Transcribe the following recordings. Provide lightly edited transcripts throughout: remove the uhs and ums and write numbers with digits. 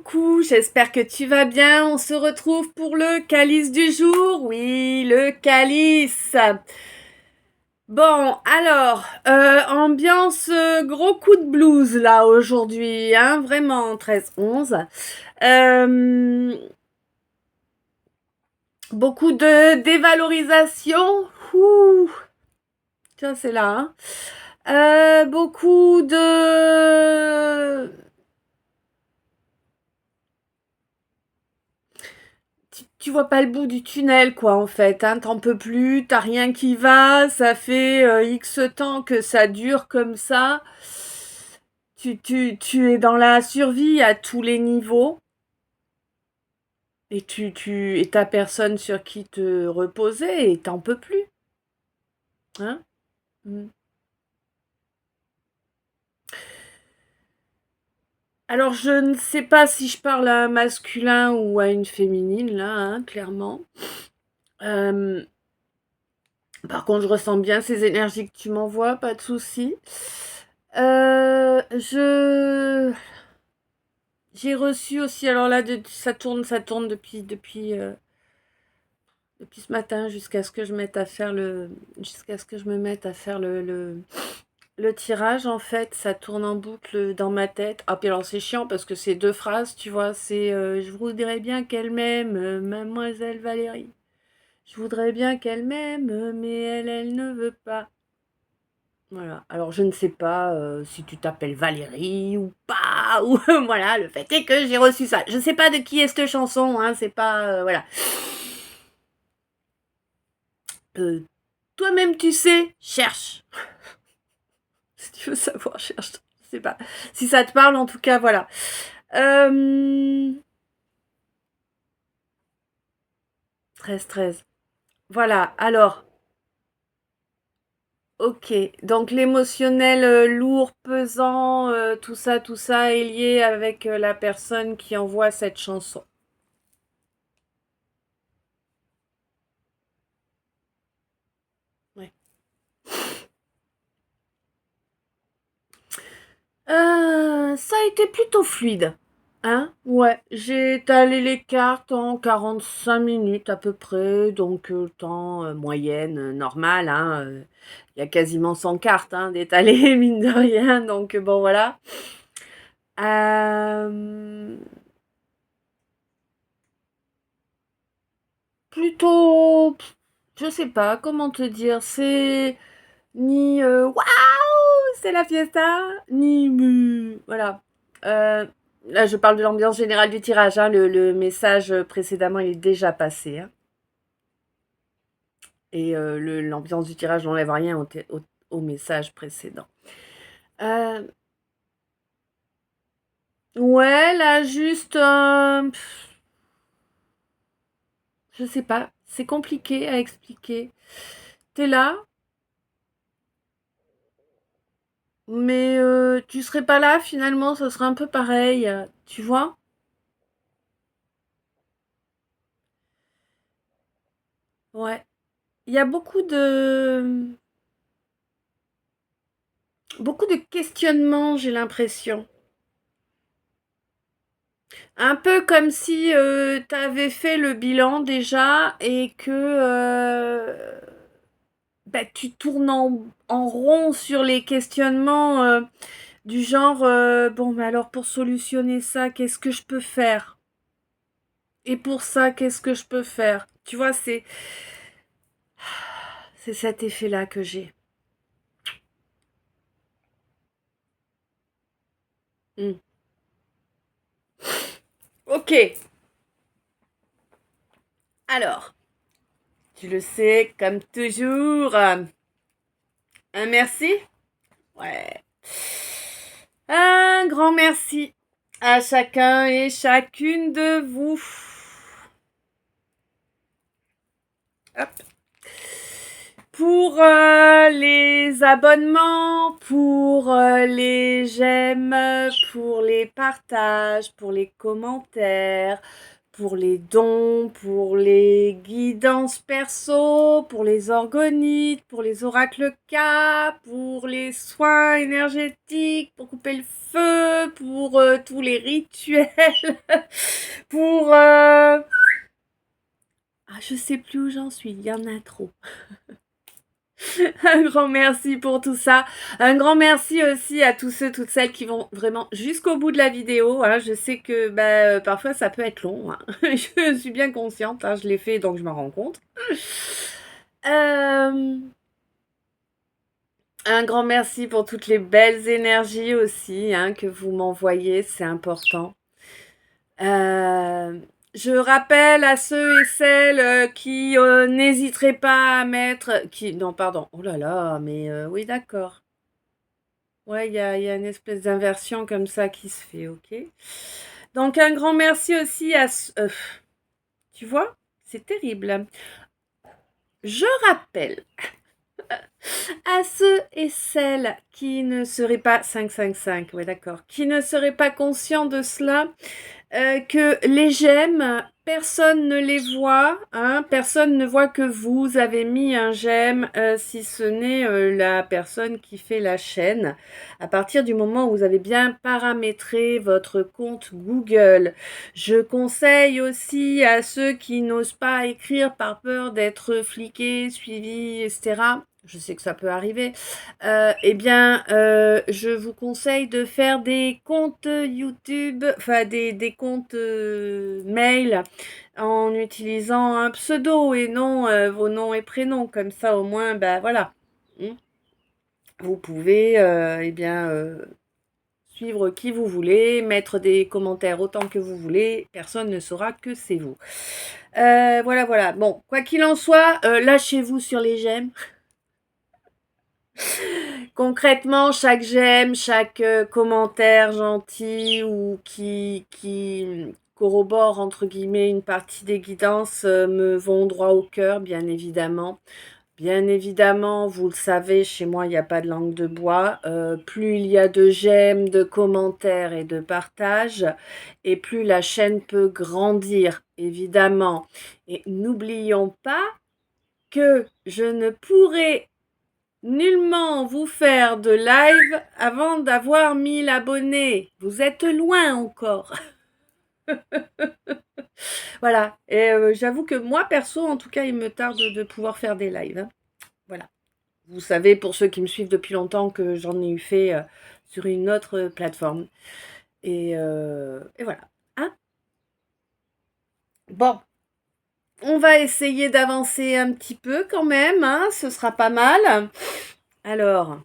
coucou, j'espère que tu vas bien. On se retrouve pour le calice du jour. Oui, le calice. Bon, alors, ambiance gros coup de blues là aujourd'hui, hein, vraiment 13-11. Euh, Beaucoup de dévalorisation. Ouh, tiens, c'est là, hein. Beaucoup de tu vois pas le bout du tunnel, quoi, en fait, hein, t'en peux plus, t'as rien qui va, ça fait X temps que ça dure comme ça. Tu es dans la survie à tous les niveaux et t'as personne sur qui te reposer et t'en peux plus, hein. Mm. Alors, je ne sais pas si je parle à un masculin ou à une féminine, là, hein, clairement. Euh, Par contre, je ressens bien ces énergies que tu m'envoies, pas de souci. Je j'ai reçu aussi, alors là, ça tourne depuis ce matin jusqu'à ce que je mette à faire jusqu'à ce que je me mette à faire le tirage. En fait, ça tourne en boucle dans ma tête. Ah, puis alors c'est chiant parce que c'est deux phrases, tu vois. C'est je voudrais bien qu'elle m'aime, mademoiselle Valérie. Je voudrais bien qu'elle m'aime, mais elle ne veut pas. Voilà. Alors je ne sais pas si tu t'appelles Valérie ou pas, ou voilà, le fait est que j'ai reçu ça. Je ne sais pas de qui est cette chanson, hein, c'est pas voilà. Euh, Toi-même tu sais, cherche. Si tu veux savoir, cherche. Je sais pas. Si ça te parle, en tout cas, voilà. Euh... 13-13. Voilà, alors, ok. Donc l'émotionnel lourd, pesant, tout ça est lié avec la personne qui envoie cette chanson. Ouais. Ça a été plutôt fluide. Hein? Ouais, j'ai étalé les cartes en 45 minutes à peu près, donc temps moyenne, normal, hein. Il y a quasiment 100 cartes hein, d'étaler, mine de rien, donc bon voilà. Euh, Plutôt, je sais pas comment te dire, c'est ni waouh, c'est la fiesta, ni voilà. Euh, Là, je parle de l'ambiance générale du tirage, hein. Le message précédemment, il est déjà passé, hein. Et l'ambiance du tirage n'enlève rien au message précédent. Euh, ouais, là, juste, je sais pas, c'est compliqué à expliquer. T'es là, mais tu serais pas là finalement, ce serait un peu pareil, tu vois? Ouais. Il y a beaucoup de questionnements, j'ai l'impression. Un peu comme si tu avais fait le bilan déjà et que bah, tu tournes en rond sur les questionnements du genre bon, mais alors pour solutionner ça, qu'est-ce que je peux faire? Et pour ça, qu'est-ce que je peux faire? Tu vois, c'est cet effet-là que j'ai. Hmm. Ok, alors, tu le sais, comme toujours, un merci? Ouais. Un grand merci à chacun et chacune de vous. Hop. Pour les abonnements, pour les j'aime, pour les partages, pour les commentaires, pour les dons, pour les guidances perso, pour les orgonites, pour les oracles K, pour les soins énergétiques, pour couper le feu, pour tous les rituels, pour... Ah, je sais plus où j'en suis, il y en a trop. Un grand merci pour tout ça. Un grand merci aussi à tous ceux, toutes celles qui vont vraiment jusqu'au bout de la vidéo. Hein. Je sais que parfois ça peut être long. Hein. Je suis bien consciente. Hein. Je l'ai fait donc je m'en rends compte. Un grand merci pour toutes les belles énergies aussi hein, que vous m'envoyez. C'est important. Je rappelle à ceux et celles qui n'hésiteraient pas à mettre... Non, pardon. Oh là là, mais oui, d'accord. Ouais, il y a une espèce d'inversion comme ça qui se fait, ok. Donc un grand merci aussi à... tu vois, c'est terrible. Je rappelle à ceux et celles qui ne seraient pas... 555, ouais d'accord. Qui ne seraient pas conscients de cela, que les j'aime, personne ne les voit, hein, personne ne voit que vous avez mis un j'aime, si ce n'est la personne qui fait la chaîne. À partir du moment où vous avez bien paramétré votre compte Google, je conseille aussi à ceux qui n'osent pas écrire par peur d'être fliqués, suivis, etc. Je sais que ça peut arriver. Je vous conseille de faire des comptes YouTube, enfin des comptes mail en utilisant un pseudo et non vos noms et prénoms. Comme ça, au moins, voilà. Hmm. Vous pouvez, suivre qui vous voulez, mettre des commentaires autant que vous voulez. Personne ne saura que c'est vous. Voilà. Bon, quoi qu'il en soit, lâchez-vous sur les j'aime. Concrètement, chaque j'aime, chaque commentaire gentil ou qui corrobore entre guillemets une partie des guidances me vont droit au cœur, bien évidemment. Bien évidemment, vous le savez, chez moi, il n'y a pas de langue de bois. Plus il y a de j'aime, de commentaires et de partages, et plus la chaîne peut grandir, évidemment. Et n'oublions pas que je ne pourrai nullement vous faire de live avant d'avoir 1000 abonnés. Vous êtes loin encore. Voilà. Et j'avoue que moi, perso, en tout cas, il me tarde de pouvoir faire des lives. Hein. Voilà. Vous savez, pour ceux qui me suivent depuis longtemps, que j'en ai eu fait sur une autre plateforme. Et voilà. Hein bon. On va essayer d'avancer un petit peu quand même. Hein. Ce sera pas mal. Alors...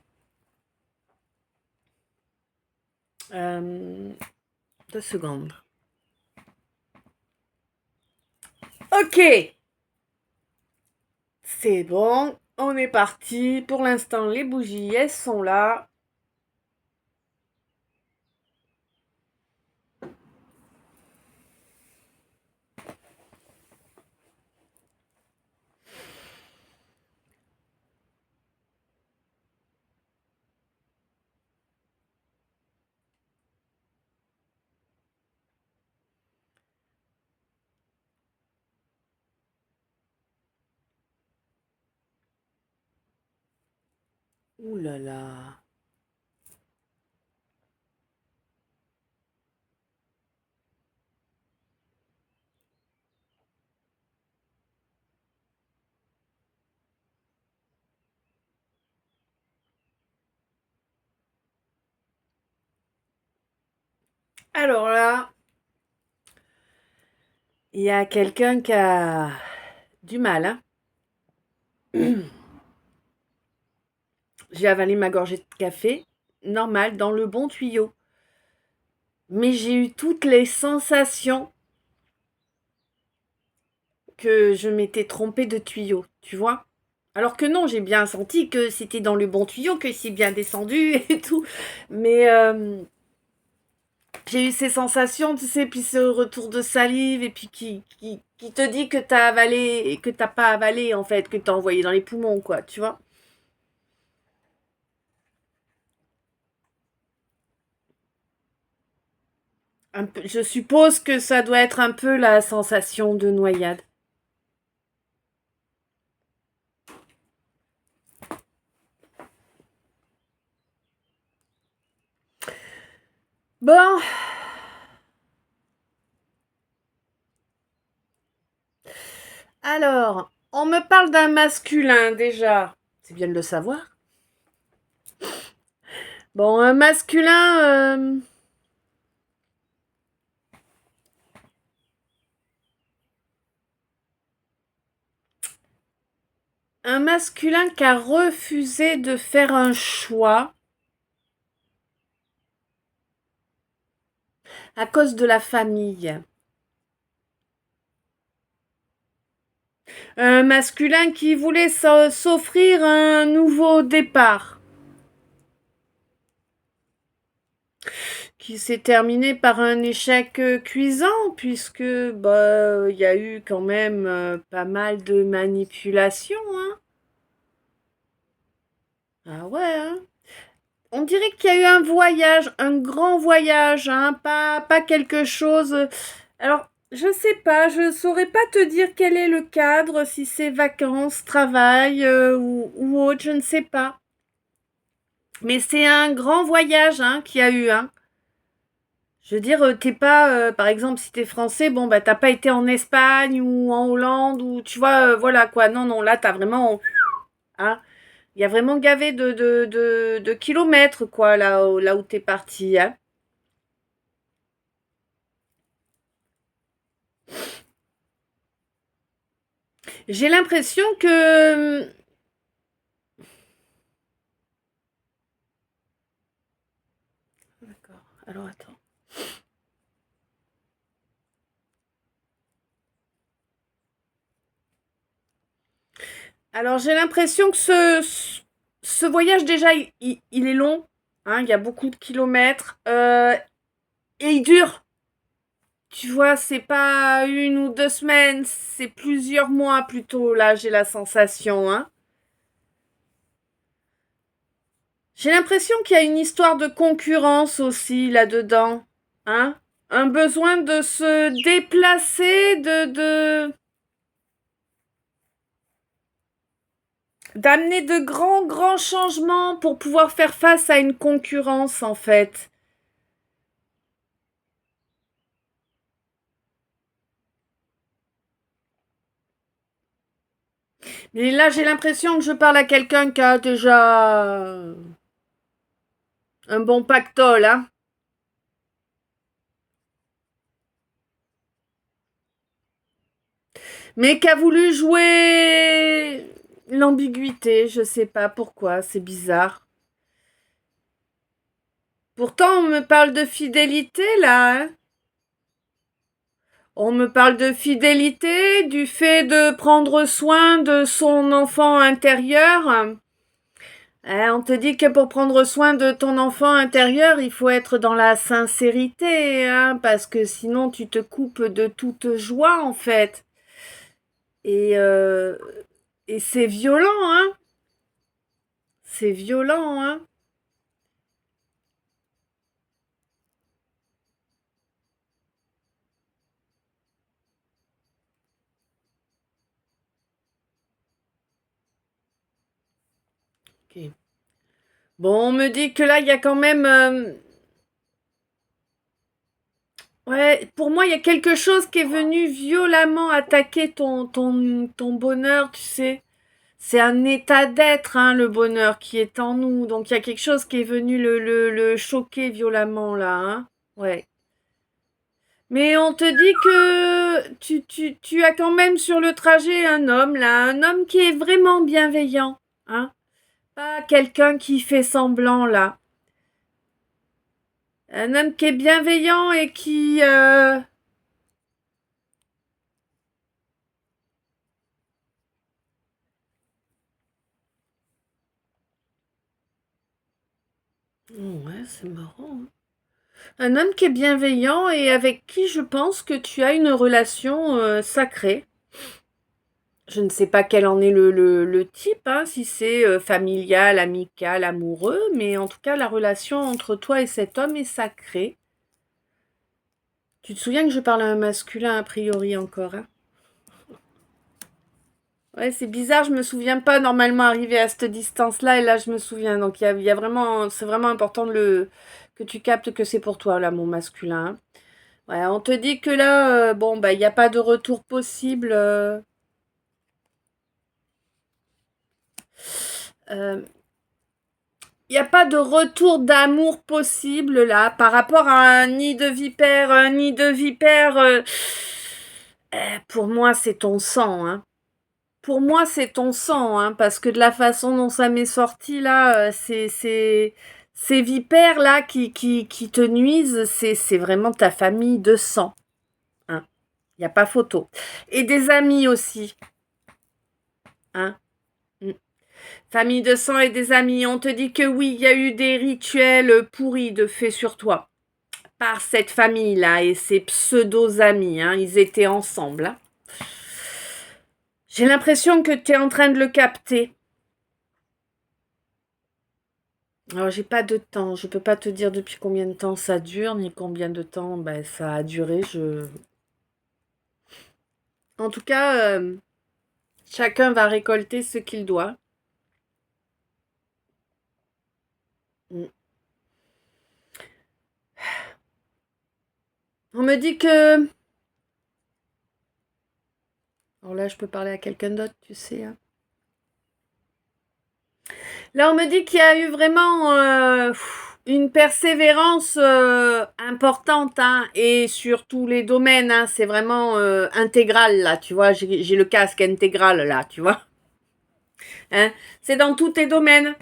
2 secondes. Ok, c'est bon, on est parti. Pour l'instant, les bougies, elles sont là. Ouh là là. Alors là, il y a quelqu'un qui a du mal. Hein. J'ai avalé ma gorgée de café, normal, dans le bon tuyau. Mais j'ai eu toutes les sensations que je m'étais trompée de tuyau, tu vois. Alors que non, j'ai bien senti que c'était dans le bon tuyau, que c'est bien descendu et tout. Mais j'ai eu ces sensations, tu sais, puis ce retour de salive, et puis qui te dit que t'as avalé et que t'as pas avalé, en fait, que t'as envoyé dans les poumons, quoi, tu vois. Je suppose que ça doit être un peu la sensation de noyade. Bon, alors, on me parle d'un masculin déjà. C'est bien de le savoir. Bon, un masculin, qui a refusé de faire un choix à cause de la famille. Un masculin qui voulait s'offrir un nouveau départ, qui s'est terminé par un échec cuisant, puisque bah il y a eu quand même pas mal de manipulations, hein. Ah ouais, hein. On dirait qu'il y a eu un voyage, un grand voyage, hein, pas quelque chose. Alors, je sais pas, je saurais pas te dire quel est le cadre, si c'est vacances, travail ou autre, je ne sais pas. Mais c'est un grand voyage, hein, qu'il y a eu, hein. Je veux dire, t'es pas, par exemple, si t'es français, bon, bah, t'as pas été en Espagne ou en Hollande ou, tu vois, voilà, quoi. Non, non, là, t'as vraiment, hein, il y a vraiment gavé de kilomètres, quoi, là où t'es parti, hein. J'ai l'impression que... D'accord, alors attends. Alors j'ai l'impression que ce voyage déjà, il est long, hein, il y a beaucoup de kilomètres, et il dure. Tu vois, c'est pas 1 ou 2 semaines, c'est plusieurs mois plutôt, là, j'ai la sensation, hein. J'ai l'impression qu'il y a une histoire de concurrence aussi là-dedans, hein. Un besoin de se déplacer, d'amener de grands, grands changements pour pouvoir faire face à une concurrence, en fait. Mais là, j'ai l'impression que je parle à quelqu'un qui a déjà un bon pactole, hein. Mais qui a voulu jouer l'ambiguïté, je sais pas pourquoi, c'est bizarre. Pourtant, on me parle de fidélité, là, hein. On me parle de fidélité, du fait de prendre soin de son enfant intérieur. On te dit que pour prendre soin de ton enfant intérieur, il faut être dans la sincérité, hein, parce que sinon tu te coupes de toute joie, en fait. Et, euh, et c'est violent, hein. C'est violent, hein. Ok. Bon, on me dit que là, il y a quand même... ouais, pour moi, il y a quelque chose qui est venu violemment attaquer ton bonheur, tu sais. C'est un état d'être, hein, le bonheur qui est en nous. Donc, il y a quelque chose qui est venu le choquer violemment, là, hein. Ouais. Mais on te dit que tu as quand même sur le trajet un homme, là, un homme qui est vraiment bienveillant, hein. Pas quelqu'un qui fait semblant, là. Un homme qui est bienveillant et qui... Ouais, c'est marrant, hein. Un homme qui est bienveillant et avec qui je pense que tu as une relation sacrée. Je ne sais pas quel en est le type, hein, si c'est familial, amical, amoureux, mais en tout cas, la relation entre toi et cet homme est sacrée. Tu te souviens que je parle à un masculin a priori encore, hein? Ouais, c'est bizarre, je me souviens pas normalement arriver à cette distance-là, et là je me souviens. Donc il y a vraiment, c'est vraiment important que tu captes que c'est pour toi, là, mon masculin, hein. Ouais, on te dit que là, bon, bah, il n'y a pas de retour possible. Euh, Il n'y a pas de retour d'amour possible là par rapport à un nid de vipère. Un nid de vipère, pour moi, c'est ton sang, hein. Pour moi, c'est ton sang, hein, parce que de la façon dont ça m'est sorti là, ces vipères là qui te nuisent, c'est vraiment ta famille de sang, hein. Il n'y a pas photo. Et des amis aussi, hein. Mm. Famille de sang et des amis. On te dit que oui, il y a eu des rituels pourris de faits sur toi par cette famille-là et ses pseudo-amis, hein. Ils étaient ensemble, hein. J'ai l'impression que tu es en train de le capter. Alors, j'ai pas de temps. Je peux pas te dire depuis combien de temps ça dure, ni combien de temps ça a duré. En tout cas, chacun va récolter ce qu'il doit. Mm. On me dit que... Alors là, je peux parler à quelqu'un d'autre, tu sais, hein. Là, on me dit qu'il y a eu vraiment une persévérance importante, hein, et sur tous les domaines, hein. C'est vraiment intégral, là, tu vois. J'ai le casque intégral, là, tu vois. Hein, c'est dans tous tes domaines.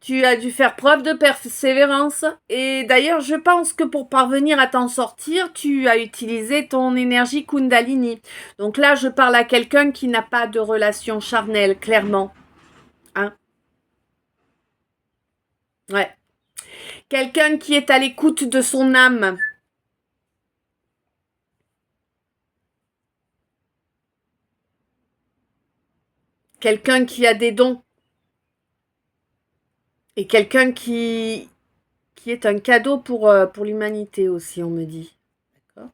Tu as dû faire preuve de persévérance. Et d'ailleurs, je pense que pour parvenir à t'en sortir, tu as utilisé ton énergie Kundalini. Donc là, je parle à quelqu'un qui n'a pas de relation charnelle, clairement. Hein? Ouais. Quelqu'un qui est à l'écoute de son âme. Quelqu'un qui a des dons. Et quelqu'un qui est un cadeau pour l'humanité aussi, on me dit. D'accord.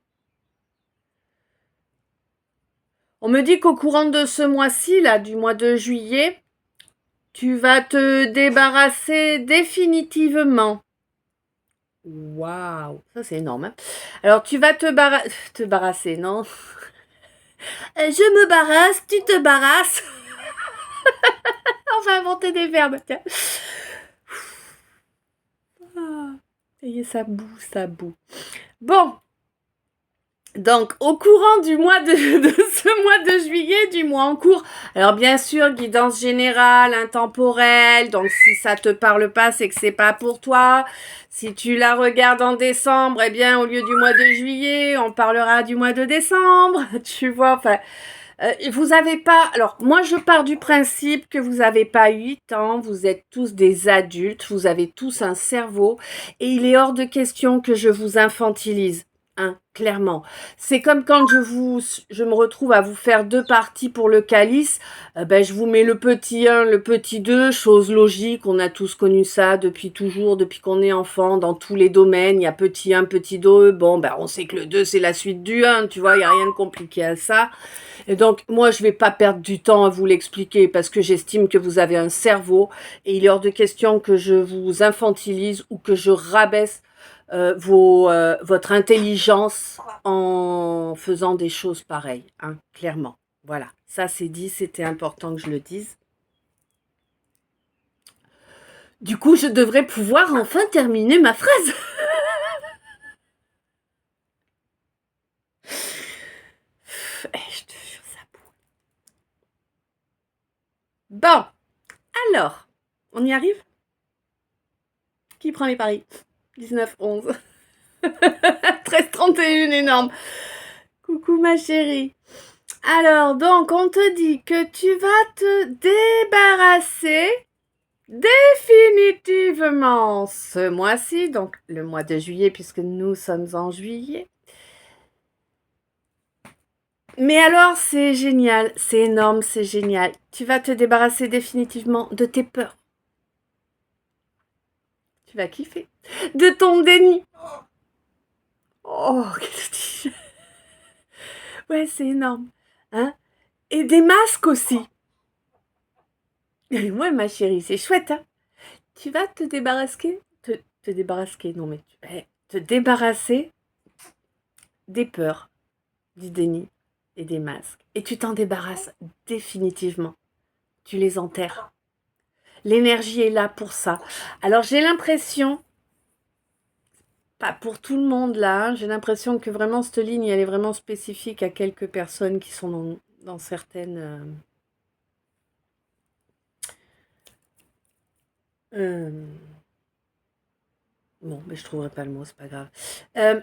On me dit qu'au courant de ce mois-ci, là, du mois de juillet, tu vas te débarrasser définitivement. Waouh, ça c'est énorme, hein. Alors tu vas te barrasser, non? Je me barrasse, tu te barrasses. On va inventer des verbes, tiens. Ah, ça y est, ça boue, ça boue. Bon, donc, au courant du mois de ce mois de juillet, du mois en cours, alors bien sûr, guidance générale, intemporelle, donc si ça te parle pas, c'est que c'est pas pour toi. Si tu la regardes en décembre, eh bien, au lieu du mois de juillet, on parlera du mois de décembre, tu vois, enfin... vous avez pas... Alors, moi, je pars du principe que vous avez pas 8 ans, vous êtes tous des adultes, vous avez tous un cerveau, et il est hors de question que je vous infantilise. Hein, clairement. C'est comme quand je me retrouve à vous faire deux parties pour le calice, je vous mets le petit 1, le petit 2, chose logique, on a tous connu ça depuis toujours, depuis qu'on est enfant, dans tous les domaines, il y a petit 1, petit 2, bon, on sait que le 2 c'est la suite du 1, tu vois, il n'y a rien de compliqué à ça. Et donc, moi, je vais pas perdre du temps à vous l'expliquer parce que j'estime que vous avez un cerveau et il est hors de question que je vous infantilise ou que je rabaisse votre intelligence en faisant des choses pareilles, hein, clairement. Voilà, ça c'est dit, c'était important que je le dise. Du coup, je devrais pouvoir enfin terminer ma phrase. Je te jure, ça boue. Bon, alors, on y arrive? Qui prend les paris? 19, 11. 13, 31, énorme. Coucou ma chérie. Alors, donc, on te dit que tu vas te débarrasser définitivement ce mois-ci, donc le mois de juillet, puisque nous sommes en juillet. Mais alors, c'est génial, c'est énorme, c'est génial. Tu vas te débarrasser définitivement de tes peurs. Tu vas kiffer. De ton déni. Oh, qu'est-ce que tu... Ouais, c'est énorme. Hein? Et des masques aussi. Et ouais, ma chérie, c'est chouette, hein? Tu vas te débarrasser, te débarrasser, non mais te débarrasser des peurs, du déni et des masques. Et tu t'en débarrasses définitivement. Tu les enterres. L'énergie est là pour ça. Alors j'ai l'impression, pas pour tout le monde là, hein, j'ai l'impression que vraiment cette ligne, elle est vraiment spécifique à quelques personnes qui sont dans certaines... bon, mais je trouverai pas le mot, c'est pas grave. Euh,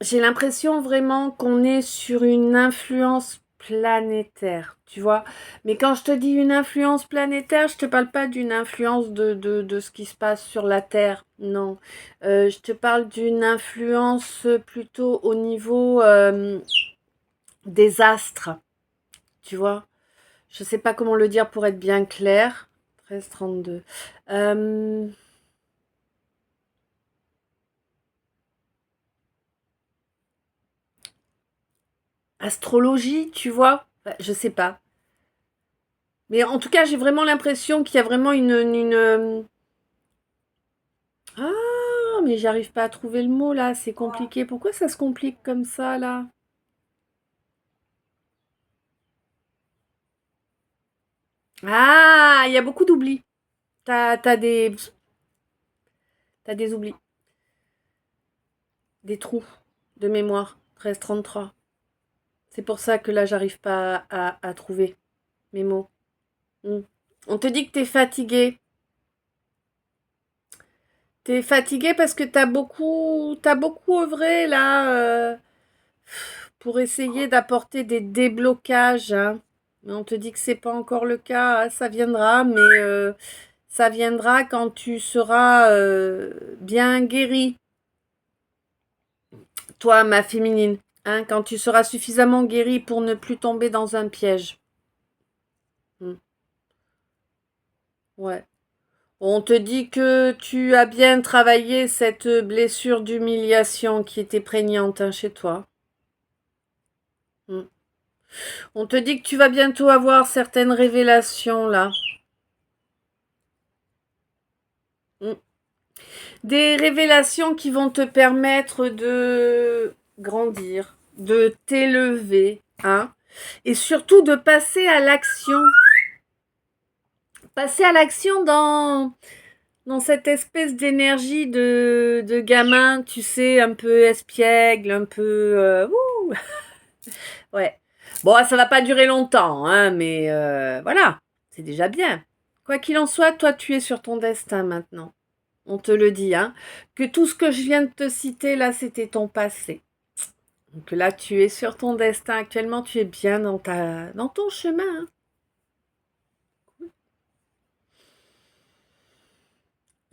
j'ai l'impression vraiment qu'on est sur une influence planétaire, tu vois. Mais quand je te dis une influence planétaire, je te parle pas d'une influence de ce qui se passe sur la Terre, non. Je te parle d'une influence plutôt au niveau des astres, tu vois. Je sais pas comment le dire pour être bien clair. 1332. Euh, astrologie, tu vois. Enfin, je sais pas. Mais en tout cas, j'ai vraiment l'impression qu'il y a vraiment Ah, mais j'arrive pas à trouver le mot là, c'est compliqué. Pourquoi ça se complique comme ça là? Ah, il y a beaucoup d'oublis. T'as t'as des oublis, des trous de mémoire. 1333. C'est pour ça que là, j'arrive pas à trouver mes mots. Hmm. On te dit que t'es fatigué. T'es fatigué parce que t'as beaucoup œuvré là pour essayer d'apporter des déblocages, hein. Mais on te dit que c'est pas encore le cas, hein. Ça viendra, mais ça viendra quand tu seras bien guéri, toi, ma féminine, hein, quand tu seras suffisamment guéri pour ne plus tomber dans un piège. Hmm. Ouais. On te dit que tu as bien travaillé cette blessure d'humiliation qui était prégnante, hein, chez toi. Hmm. On te dit que tu vas bientôt avoir certaines révélations là. Hmm. Des révélations qui vont te permettre de grandir, de t'élever, hein, et surtout de passer à l'action. Passer à l'action dans cette espèce d'énergie de gamin, tu sais, un peu espiègle, un peu... ouais. Bon, ça va pas durer longtemps, hein, mais voilà, c'est déjà bien. Quoi qu'il en soit, toi, tu es sur ton destin maintenant. On te le dit, hein, que tout ce que je viens de te citer là, c'était ton passé. Donc là, tu es sur ton destin actuellement, tu es bien dans ton chemin, hein.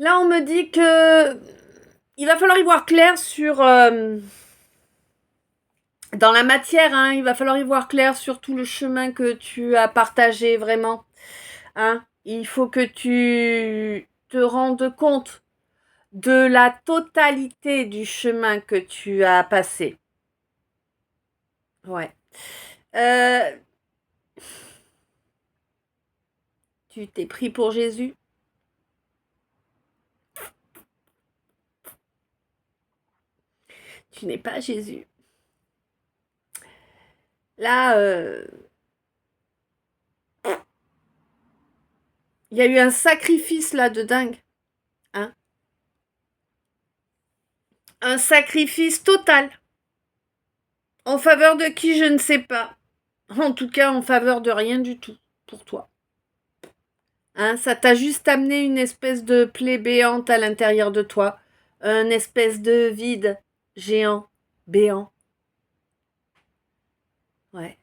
Là, on me dit que il va falloir y voir clair sur dans la matière, hein, il va falloir y voir clair sur tout le chemin que tu as partagé vraiment, hein. Il faut que tu te rendes compte de la totalité du chemin que tu as passé. Ouais. Euh, tu t'es pris pour Jésus. Tu n'es pas Jésus. Là, il y a eu un sacrifice là de dingue, hein. Un sacrifice total. En faveur de qui, je ne sais pas. En tout cas, en faveur de rien du tout pour toi. Hein, ça t'a juste amené une espèce de plaie béante à l'intérieur de toi. Un espèce de vide géant, béant. Ouais.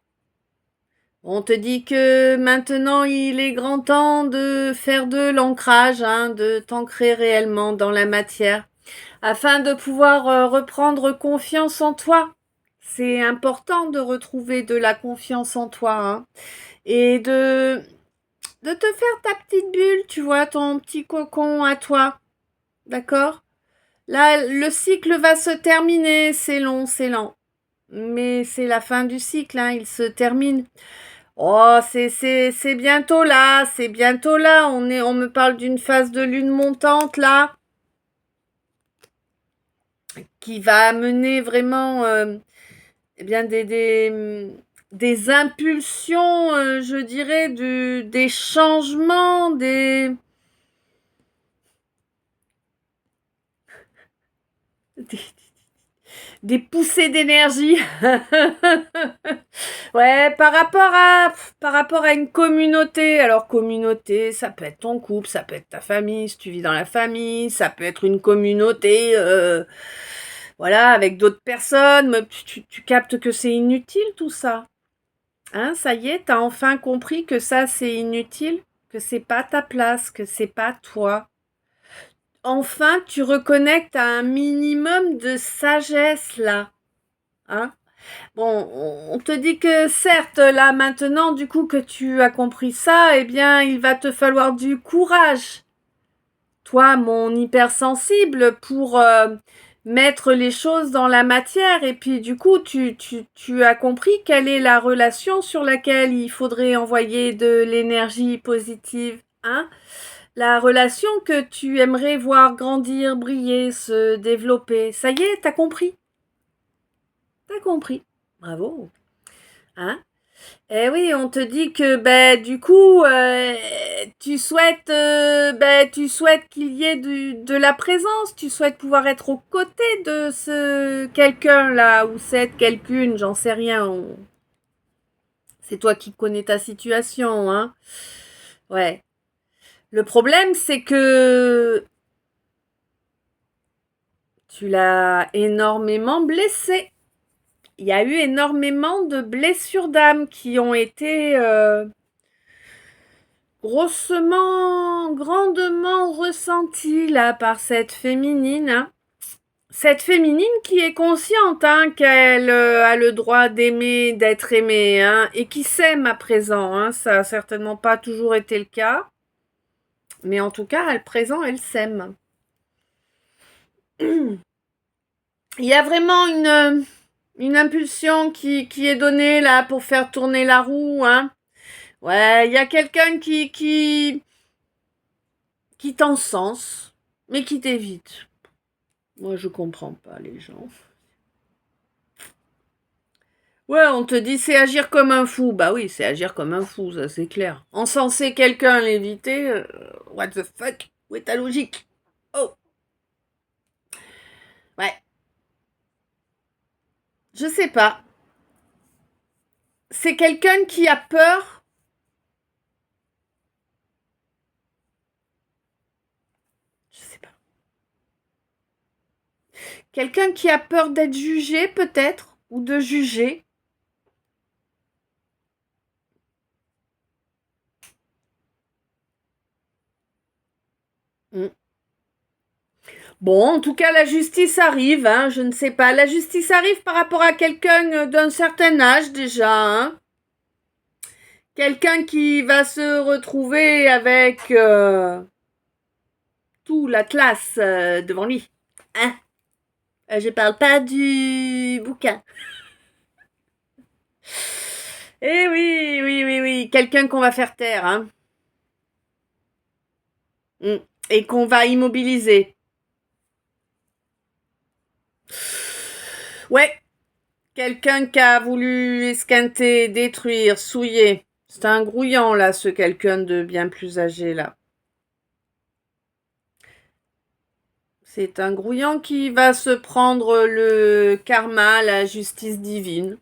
On te dit que maintenant il est grand temps de faire de l'ancrage, hein, de t'ancrer réellement dans la matière, afin de pouvoir reprendre confiance en toi. C'est important de retrouver de la confiance en toi, hein, et de te faire ta petite bulle, tu vois, ton petit cocon à toi, d'accord? Là, le cycle va se terminer, c'est long, c'est lent. Mais c'est la fin du cycle, hein, il se termine. Oh, c'est bientôt là, c'est bientôt là. On me parle d'une phase de lune montante là, qui va amener vraiment eh bien des impulsions, je dirais, des changements, des, des poussées d'énergie. Ouais, par rapport à une communauté. Alors, communauté, ça peut être ton couple, ça peut être ta famille, si tu vis dans la famille, ça peut être une communauté, voilà, avec d'autres personnes. Mais tu captes que c'est inutile tout ça. Hein, ça y est, t'as enfin compris que ça, c'est inutile, que c'est pas ta place, que c'est pas toi. Enfin, tu reconnectes à un minimum de sagesse là. Hein. Bon, on te dit que certes, là maintenant, du coup que tu as compris ça, eh bien, il va te falloir du courage. Toi, mon hypersensible, pour mettre les choses dans la matière. Et puis, du coup, tu as compris quelle est la relation sur laquelle il faudrait envoyer de l'énergie positive, hein? La relation que tu aimerais voir grandir, briller, se développer. Ça y est, t'as compris? T'as compris. Bravo. Hein? Eh oui, on te dit que ben du coup tu souhaites qu'il y ait de la présence, tu souhaites pouvoir être aux côtés de ce quelqu'un là ou cette quelqu'une, j'en sais rien. C'est toi qui connais ta situation, hein. Ouais. Le problème c'est que tu l'as énormément blessé. Il y a eu énormément de blessures d'âme qui ont été grossement, grandement ressentie là par cette féminine. Hein. Cette féminine qui est consciente hein, qu'elle a le droit d'aimer, d'être aimée, hein, et qui s'aime à présent. Hein. Ça a certainement pas toujours été le cas, mais en tout cas, à présent, elle s'aime. Il y a vraiment une impulsion qui est donnée là pour faire tourner la roue. Hein. Ouais, il y a quelqu'un qui t'encense, mais qui t'évite. Moi, je comprends pas les gens. Ouais, on te dit c'est agir comme un fou. Bah oui, c'est agir comme un fou, ça c'est clair. Encenser quelqu'un, l'éviter, what the fuck? Où est ta logique? Oh, ouais, je sais pas. C'est quelqu'un qui a peur. Je sais pas. Quelqu'un qui a peur d'être jugé, peut-être, ou de juger. Hmm. Bon, en tout cas, la justice arrive, hein, je ne sais pas. La justice arrive par rapport à quelqu'un d'un certain âge déjà, hein. Quelqu'un qui va se retrouver avec tout l'atlas devant lui. Hein? Je parle pas du bouquin. Eh oui, oui, oui, oui. Quelqu'un qu'on va faire taire, hein. Mm. Et qu'on va immobiliser. Ouais. Quelqu'un qui a voulu esquinter, détruire, souiller. C'est un grouillant, là, ce quelqu'un de bien plus âgé, là. C'est un grouillant qui va se prendre le karma, la justice divine.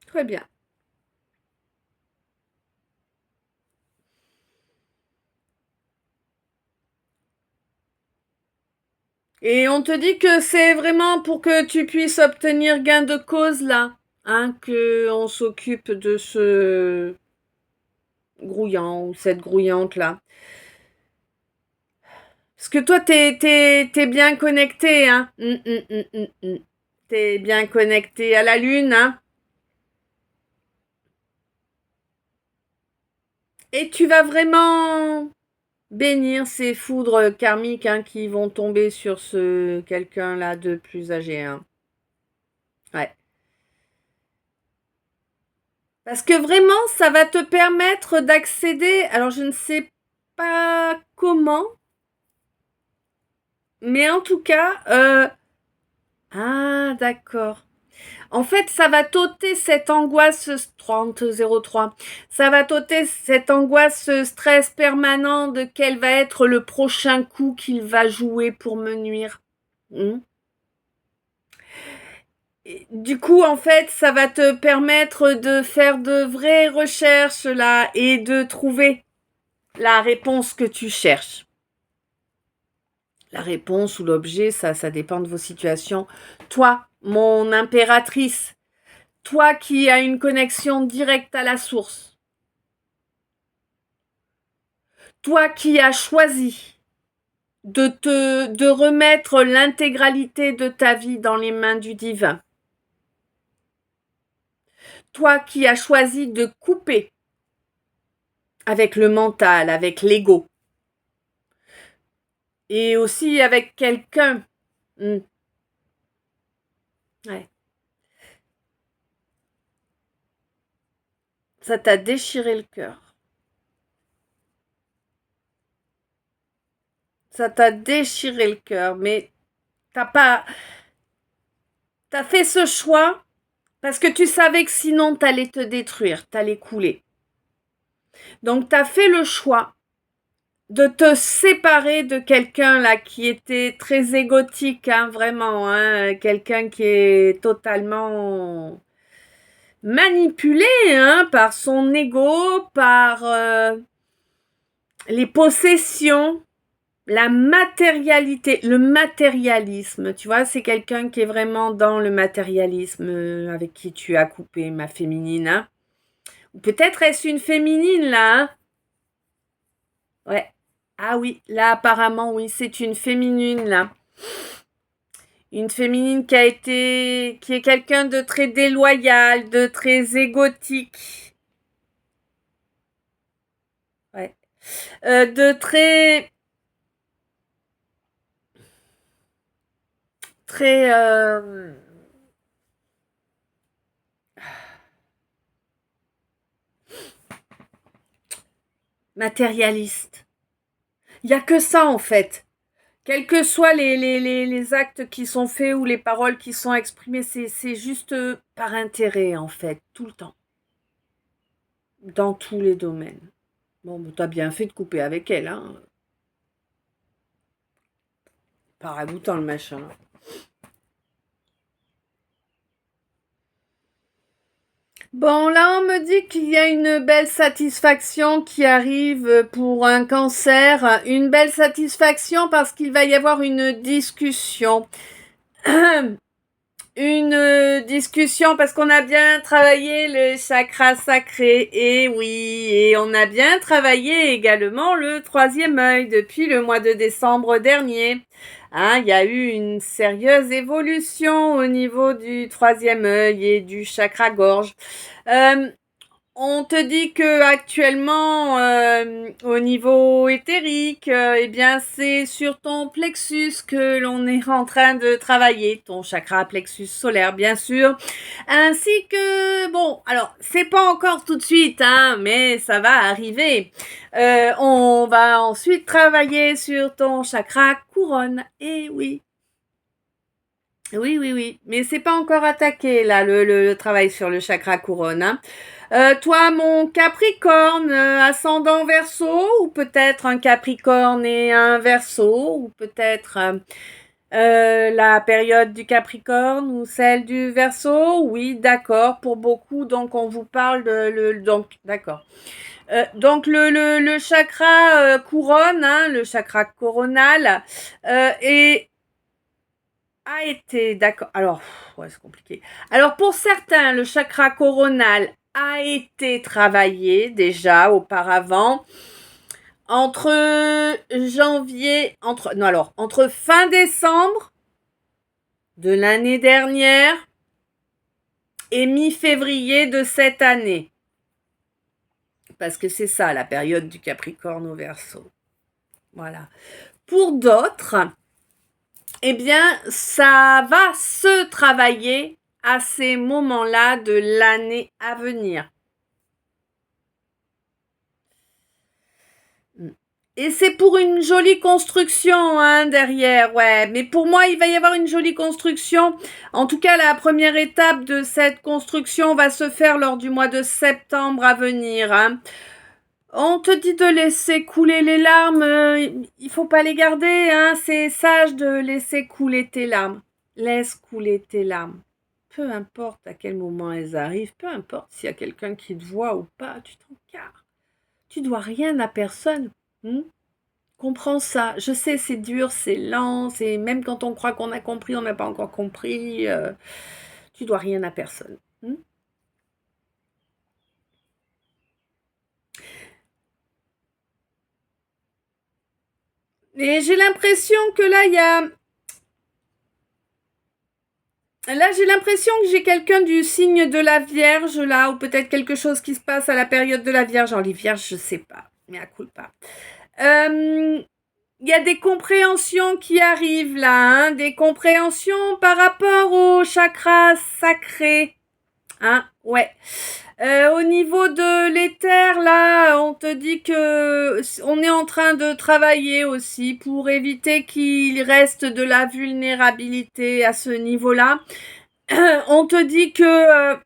Très bien. Et on te dit que c'est vraiment pour que tu puisses obtenir gain de cause là, hein, que on s'occupe de ce grouillant ou cette grouillante là. Parce que toi, t'es bien connecté, hein. T'es bien connecté à la lune, hein. Et tu vas vraiment bénir ces foudres karmiques hein, qui vont tomber sur ce quelqu'un-là de plus âgé. Hein. Ouais. Parce que vraiment, ça va te permettre d'accéder, alors je ne sais pas comment, mais en tout cas, ah d'accord. En fait, ça va t'ôter cette angoisse 3003. Ça va t'ôter cette angoisse, ce stress permanent de quel va être le prochain coup qu'il va jouer pour me nuire. Hmm. Du coup, en fait, ça va te permettre de faire de vraies recherches là et de trouver la réponse que tu cherches. La réponse ou l'objet, ça dépend de vos situations. Toi, mon impératrice, toi qui as une connexion directe à la source, toi qui as choisi de remettre l'intégralité de ta vie dans les mains du divin, toi qui as choisi de couper avec le mental, avec l'ego, et aussi avec quelqu'un. Ouais. Ça t'a déchiré le cœur. Ça t'a déchiré le cœur, mais t'as fait ce choix parce que tu savais que sinon t'allais te détruire, t'allais couler. Donc t'as fait le choix de te séparer de quelqu'un là qui était très égotique, hein, vraiment, hein, quelqu'un qui est totalement manipulé hein, par son ego, par les possessions, la matérialité, le matérialisme, tu vois, c'est quelqu'un qui est vraiment dans le matérialisme avec qui tu as coupé ma féminine. Hein. Ou peut-être est-ce une féminine là hein. Ouais. Ah oui, là apparemment oui, c'est une féminine là. Une féminine qui est quelqu'un de très déloyal, de très égotique. Ouais. De très très matérialiste. Il n'y a que ça en fait. Quels que soient les actes qui sont faits ou les paroles qui sont exprimées, c'est juste par intérêt en fait, tout le temps. Dans tous les domaines. Bon, t'as bien fait de couper avec elle, hein. Pas ragoûtant le machin. Bon, là, on me dit qu'il y a une belle satisfaction qui arrive pour un cancer. Une belle satisfaction parce qu'il va y avoir une discussion. Une discussion parce qu'on a bien travaillé le chakra sacré. Et oui, et on a bien travaillé également le troisième œil depuis le mois de décembre dernier. Hein, il y a eu une sérieuse évolution au niveau du troisième œil et du chakra gorge. On te dit que actuellement, au niveau éthérique, eh bien, c'est sur ton plexus que l'on est en train de travailler, ton chakra plexus solaire, bien sûr, ainsi que, bon, alors, c'est pas encore tout de suite, hein, mais ça va arriver. On va ensuite travailler sur ton chakra couronne, et oui. Oui, oui, oui, mais c'est pas encore attaqué, là, le travail sur le chakra couronne, hein. Toi, mon Capricorne, ascendant Verseau, ou peut-être un Capricorne et un Verseau, ou peut-être la période du Capricorne ou celle du Verseau. Oui, d'accord. Pour beaucoup, donc on vous parle de donc d'accord. Donc le chakra couronne, hein, le chakra coronal, et a été d'accord. Alors, ouais, c'est compliqué. Alors pour certains, le chakra coronal a été travaillé déjà auparavant entre janvier, entre fin décembre de l'année dernière et mi-février de cette année. Parce que c'est ça la période du Capricorne au Verseau. Voilà. Pour d'autres, eh bien, ça va se travailler à ces moments-là de l'année à venir. Et c'est pour une jolie construction derrière, ouais. Mais pour moi, il va y avoir une jolie construction. En tout cas, la première étape de cette construction va se faire lors du mois de septembre à venir. On te dit de laisser couler les larmes, il faut pas les garder, c'est sage de laisser couler tes larmes. Laisse couler tes larmes. Peu importe à quel moment elles arrivent, peu importe s'il y a quelqu'un qui te voit ou pas, tu t'en carres. Tu dois rien à personne. Comprends ça. Je sais, c'est dur, c'est lent, c'est même quand on croit qu'on a compris, on n'a pas encore compris. Tu dois rien à personne. Et j'ai l'impression que là, j'ai l'impression que j'ai quelqu'un du signe de la Vierge, là, ou peut-être quelque chose qui se passe à la période de la Vierge. Alors, les Vierges, je sais pas, mais à coup pas. Il y a des compréhensions qui arrivent là, des compréhensions par rapport au chakra sacré. Ouais. Au niveau de l'éther, là, on te dit que on est en train de travailler aussi pour éviter qu'il reste de la vulnérabilité à ce niveau-là. On te dit que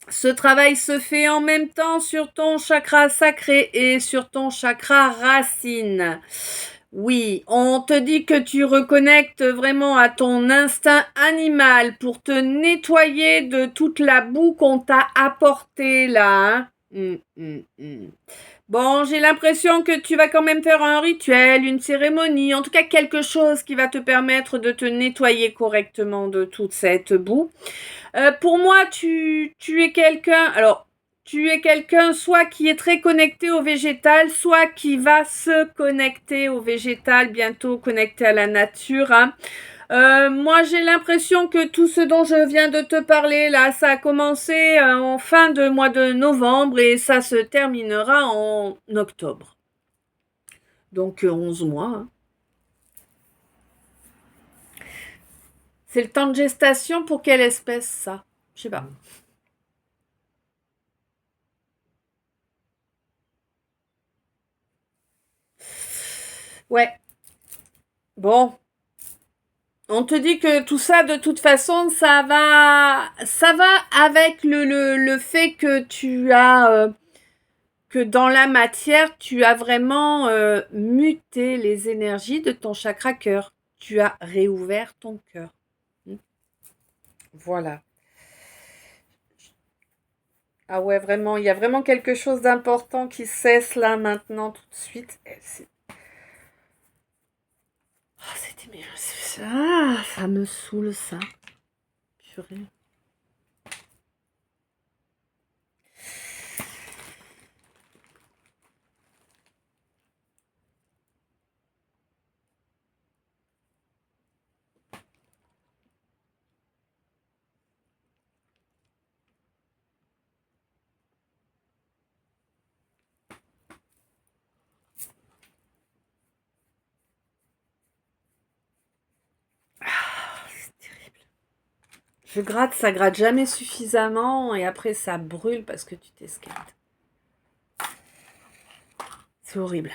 ce travail se fait en même temps sur ton chakra sacré et sur ton chakra racine. Oui, on te dit que tu reconnectes vraiment à ton instinct animal pour te nettoyer de toute la boue qu'on t'a apportée là. Bon, j'ai l'impression que tu vas quand même faire un rituel, une cérémonie, en tout cas quelque chose qui va te permettre de te nettoyer correctement de toute cette boue. Pour moi, tu es quelqu'un, alors tu es quelqu'un soit qui est très connecté au végétal, soit qui va se connecter au végétal, bientôt connecté à la nature. Moi, j'ai l'impression que tout ce dont je viens de te parler, là, ça a commencé en fin de mois de novembre et ça se terminera en octobre. Donc 11 mois. C'est le temps de gestation pour quelle espèce ça? Je sais pas. Ouais. Bon, on te dit que tout ça, de toute façon, ça va avec le fait que tu as, que dans la matière, tu as vraiment muté les énergies de ton chakra cœur. Tu as réouvert ton cœur. Voilà. Ah ouais, vraiment, il y a vraiment quelque chose d'important qui cesse là maintenant tout de suite. C'était bien. Ça me saoule ça. Purée. C'est terrible. Je gratte, ça gratte jamais suffisamment et après ça brûle parce que tu t'escalades. C'est horrible.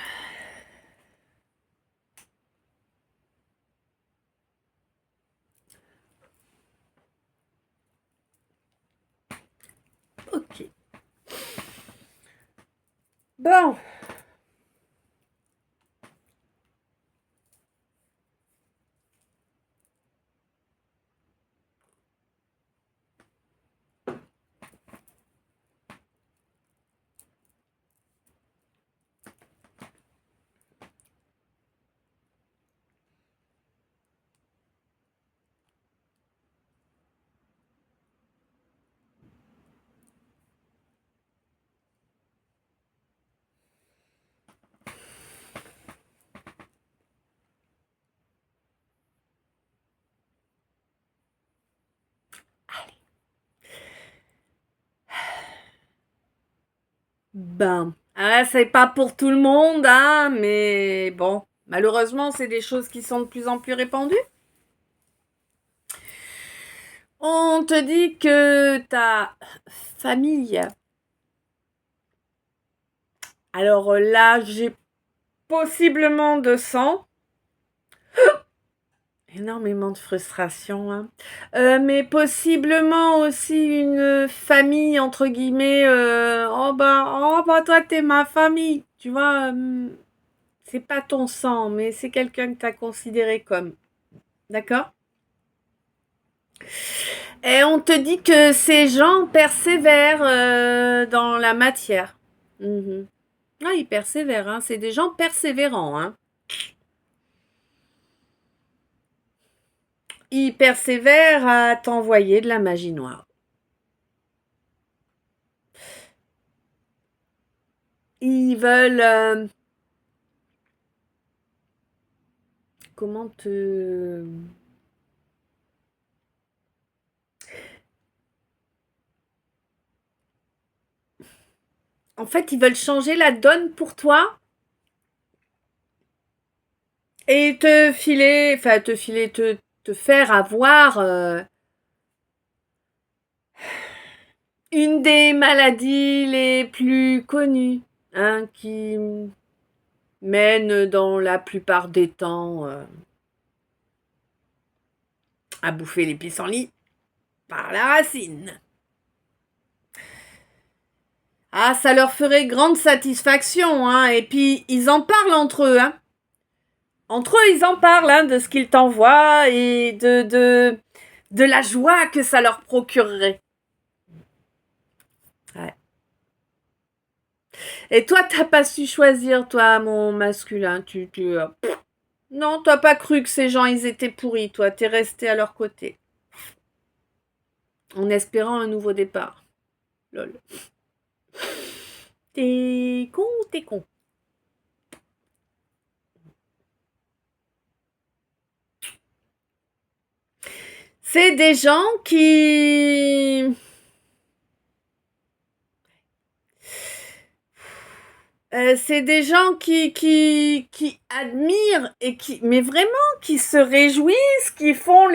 Ok. Bon. Ben, Ah, c'est pas pour tout le monde, hein, mais bon, malheureusement, c'est des choses qui sont de plus en plus répandues. On te dit que ta famille, alors là, j'ai possiblement de sang, énormément de frustration, hein. Mais possiblement aussi une famille, entre guillemets, oh bah toi t'es ma famille, tu vois, c'est pas ton sang, mais c'est quelqu'un que t'as considéré comme, d'accord? Et on te dit que ces gens persévèrent dans la matière. Mhm. Ah, ils persévèrent, hein. C'est des gens persévérants, hein. Ils persévèrent à t'envoyer de la magie noire. Ils veulent... comment te... En fait, ils veulent changer la donne pour toi et te faire avoir une des maladies les plus connues, hein, qui mène dans la plupart des temps à bouffer les pissenlits par la racine. Ah, ça leur ferait grande satisfaction, hein. Et puis, ils en parlent entre eux, hein. Entre eux, ils en parlent, hein, de ce qu'ils t'envoient et de la joie que ça leur procurerait. Ouais. Et toi, t'as pas su choisir, toi, mon masculin. Non, t'as pas cru que ces gens, ils étaient pourris, toi. T'es resté à leur côté. En espérant un nouveau départ. Lol. T'es con ou t'es con? C'est des gens qui... c'est des gens qui admirent et qui... Mais vraiment, qui se réjouissent, qui font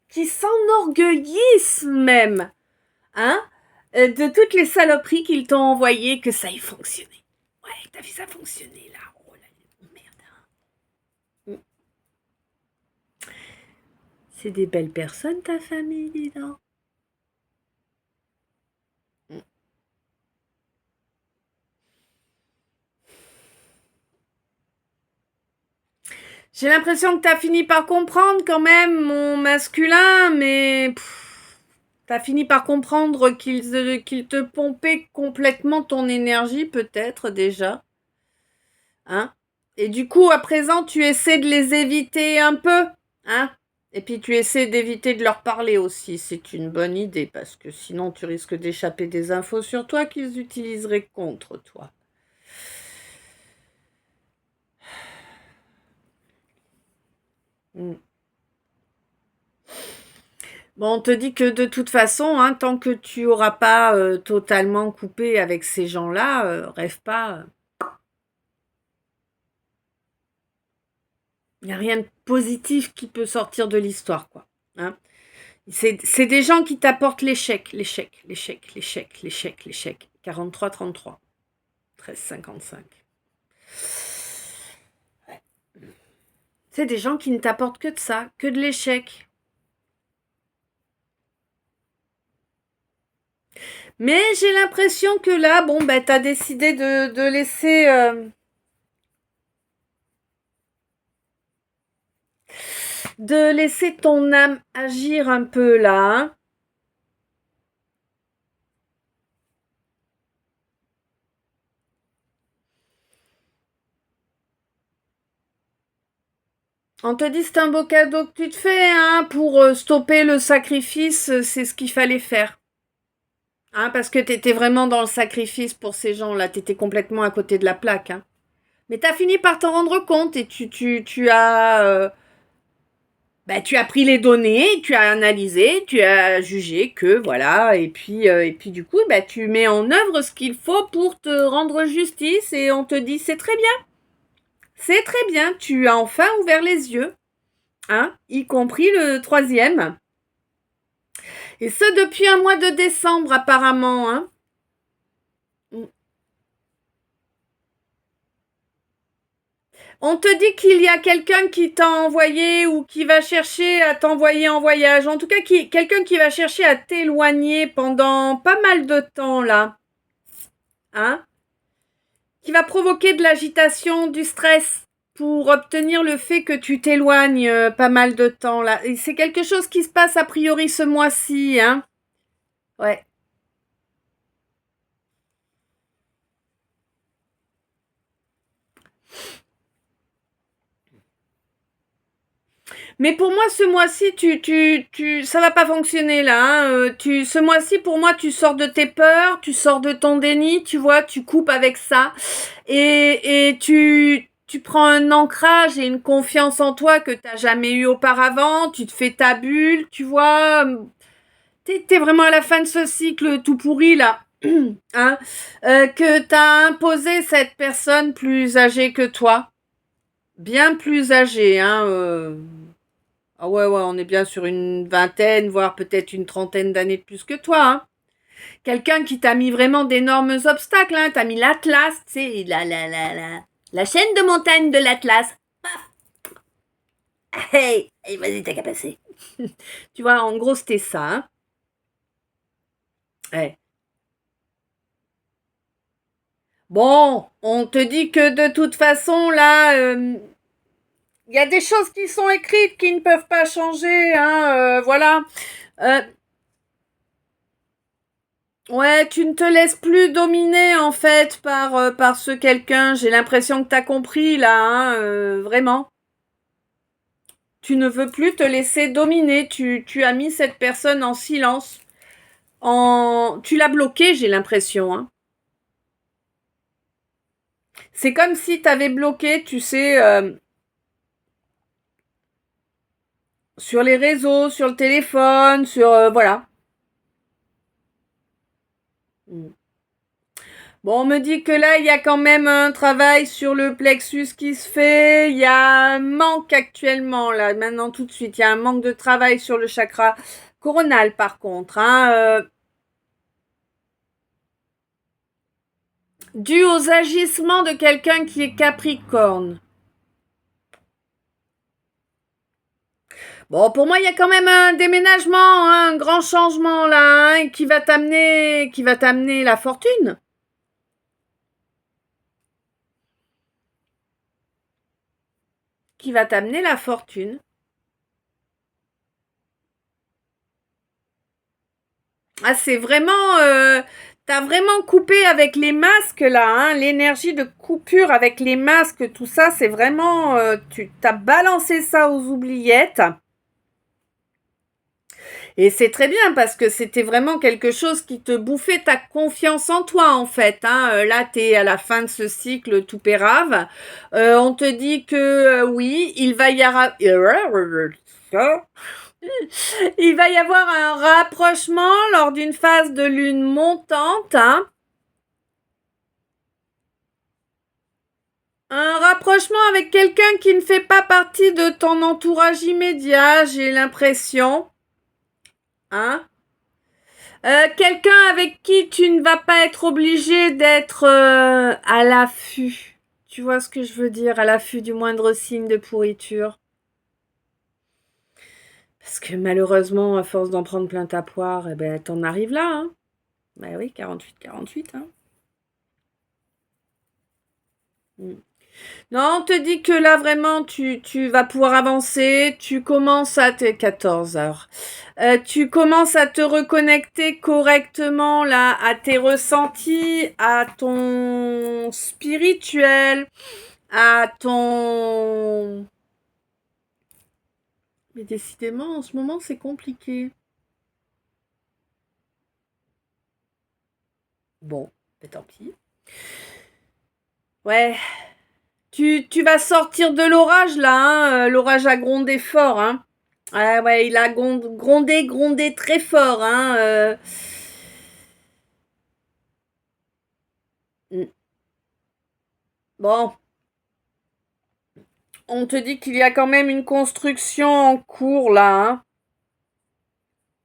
qui s'enorgueillissent même, hein, de toutes les saloperies qu'ils t'ont envoyées, que ça ait fonctionné. Ouais, t'as vu ça fonctionner, là. Oh là, merde. C'est des belles personnes, ta famille, dis donc. J'ai l'impression que t'as fini par comprendre quand même mon masculin, mais t'as fini par comprendre qu'il te pompait complètement ton énergie, peut-être déjà, hein. Et du coup, à présent, tu essaies de les éviter un peu, hein. Et puis tu essaies d'éviter de leur parler aussi. C'est une bonne idée parce que sinon tu risques d'échapper des infos sur toi qu'ils utiliseraient contre toi. Mm. Bon, on te dit que de toute façon, hein, tant que tu auras pas totalement coupé avec ces gens-là, rêve pas. Il n'y a rien de positif qui peut sortir de l'histoire, quoi. Hein. C'est des gens qui t'apportent l'échec, l'échec, l'échec, l'échec, l'échec, l'échec. 43-33. 13-55. Ouais. C'est des gens qui ne t'apportent que de ça, que de l'échec. Mais j'ai l'impression que là, bon, ben, t'as décidé de laisser... de laisser ton âme agir un peu là, hein. On te dit c'est un beau cadeau que tu te fais, hein, pour stopper le sacrifice, c'est ce qu'il fallait faire. Hein, parce que t'étais vraiment dans le sacrifice pour ces gens-là, t'étais complètement à côté de la plaque, hein. Mais t'as fini par t'en rendre compte et tu as bah, tu as pris les données, tu as analysé, tu as jugé que voilà, et puis du coup, bah, tu mets en œuvre ce qu'il faut pour te rendre justice et on te dit c'est très bien, tu as enfin ouvert les yeux, hein, y compris le troisième. Et ce depuis un mois de décembre apparemment, hein. On te dit qu'il y a quelqu'un qui t'a envoyé ou qui va chercher à t'envoyer en voyage. En tout cas, quelqu'un qui va chercher à t'éloigner pendant pas mal de temps là. Hein? Qui va provoquer de l'agitation, du stress pour obtenir le fait que tu t'éloignes pas mal de temps là. Et c'est quelque chose qui se passe a priori ce mois-ci. Hein? Ouais. Mais pour moi, ce mois-ci, ça va pas fonctionner là. Hein. Ce mois-ci, pour moi, tu sors de tes peurs, tu sors de ton déni, tu vois, tu coupes avec ça, et tu prends un ancrage et une confiance en toi que t'as jamais eu auparavant. Tu te fais ta bulle, tu vois. T'es vraiment à la fin de ce cycle tout pourri là. Hein, que t'as imposé cette personne plus âgée que toi, bien plus âgée, hein. Ah ouais, ouais, on est bien sur une vingtaine, voire peut-être une trentaine d'années de plus que toi, hein. Quelqu'un qui t'a mis vraiment d'énormes obstacles, hein. T'as mis l'Atlas, tu sais, la chaîne de montagne de l'Atlas. Hey, hey vas-y, t'as qu'à passer. Tu vois, en gros, c'était ça, hein. Ouais. Bon, on te dit que de toute façon, là, il y a des choses qui sont écrites qui ne peuvent pas changer, hein, voilà. Euh, Ouais, tu ne te laisses plus dominer en fait par ce quelqu'un. J'ai l'impression que t'as compris là, hein, vraiment. Tu ne veux plus te laisser dominer. Tu as mis cette personne en silence. Tu l'as bloqué, j'ai l'impression. Hein. C'est comme si t'avais bloqué, tu sais, sur les réseaux, sur le téléphone, sur voilà. Mm. Bon, on me dit que là, il y a quand même un travail sur le plexus qui se fait. Il y a un manque actuellement, là, maintenant tout de suite. Il y a un manque de travail sur le chakra coronal, par contre. Hein, dû aux agissements de quelqu'un qui est capricorne. Bon, pour moi, il y a quand même un déménagement, hein, un grand changement, là, hein, qui va t'amener la fortune. Qui va t'amener la fortune. Ah, c'est vraiment. T'as vraiment coupé avec les masques là, hein, l'énergie de coupure avec les masques, tout ça, c'est vraiment. Tu t'as balancé ça aux oubliettes. Et c'est très bien parce que c'était vraiment quelque chose qui te bouffait ta confiance en toi en fait. Hein. Là, t'es à la fin de ce cycle tout pérave. On te dit que oui, il va y avoir un rapprochement lors d'une phase de lune montante. Hein. Un rapprochement avec quelqu'un qui ne fait pas partie de ton entourage immédiat, j'ai l'impression. Hein? Quelqu'un avec qui tu ne vas pas être obligé d'être à l'affût. Tu vois ce que je veux dire? À l'affût du moindre signe de pourriture. Parce que malheureusement, à force d'en prendre plein ta poire, eh ben, t'en arrives là. Hein? Bah oui, 48. Hein? Mm. Non, on te dit que là, vraiment, tu vas pouvoir avancer. Tu commences à... 14 heures. Tu commences à te reconnecter correctement, là, à tes ressentis, à ton spirituel, à ton... Mais décidément, en ce moment, c'est compliqué. Bon, mais tant pis. Ouais, tu vas sortir de l'orage, là, hein. L'orage a grondé fort, hein. Ah ouais, il a grondé très fort, hein. Mm. Bon, on te dit qu'il y a quand même une construction en cours là, hein.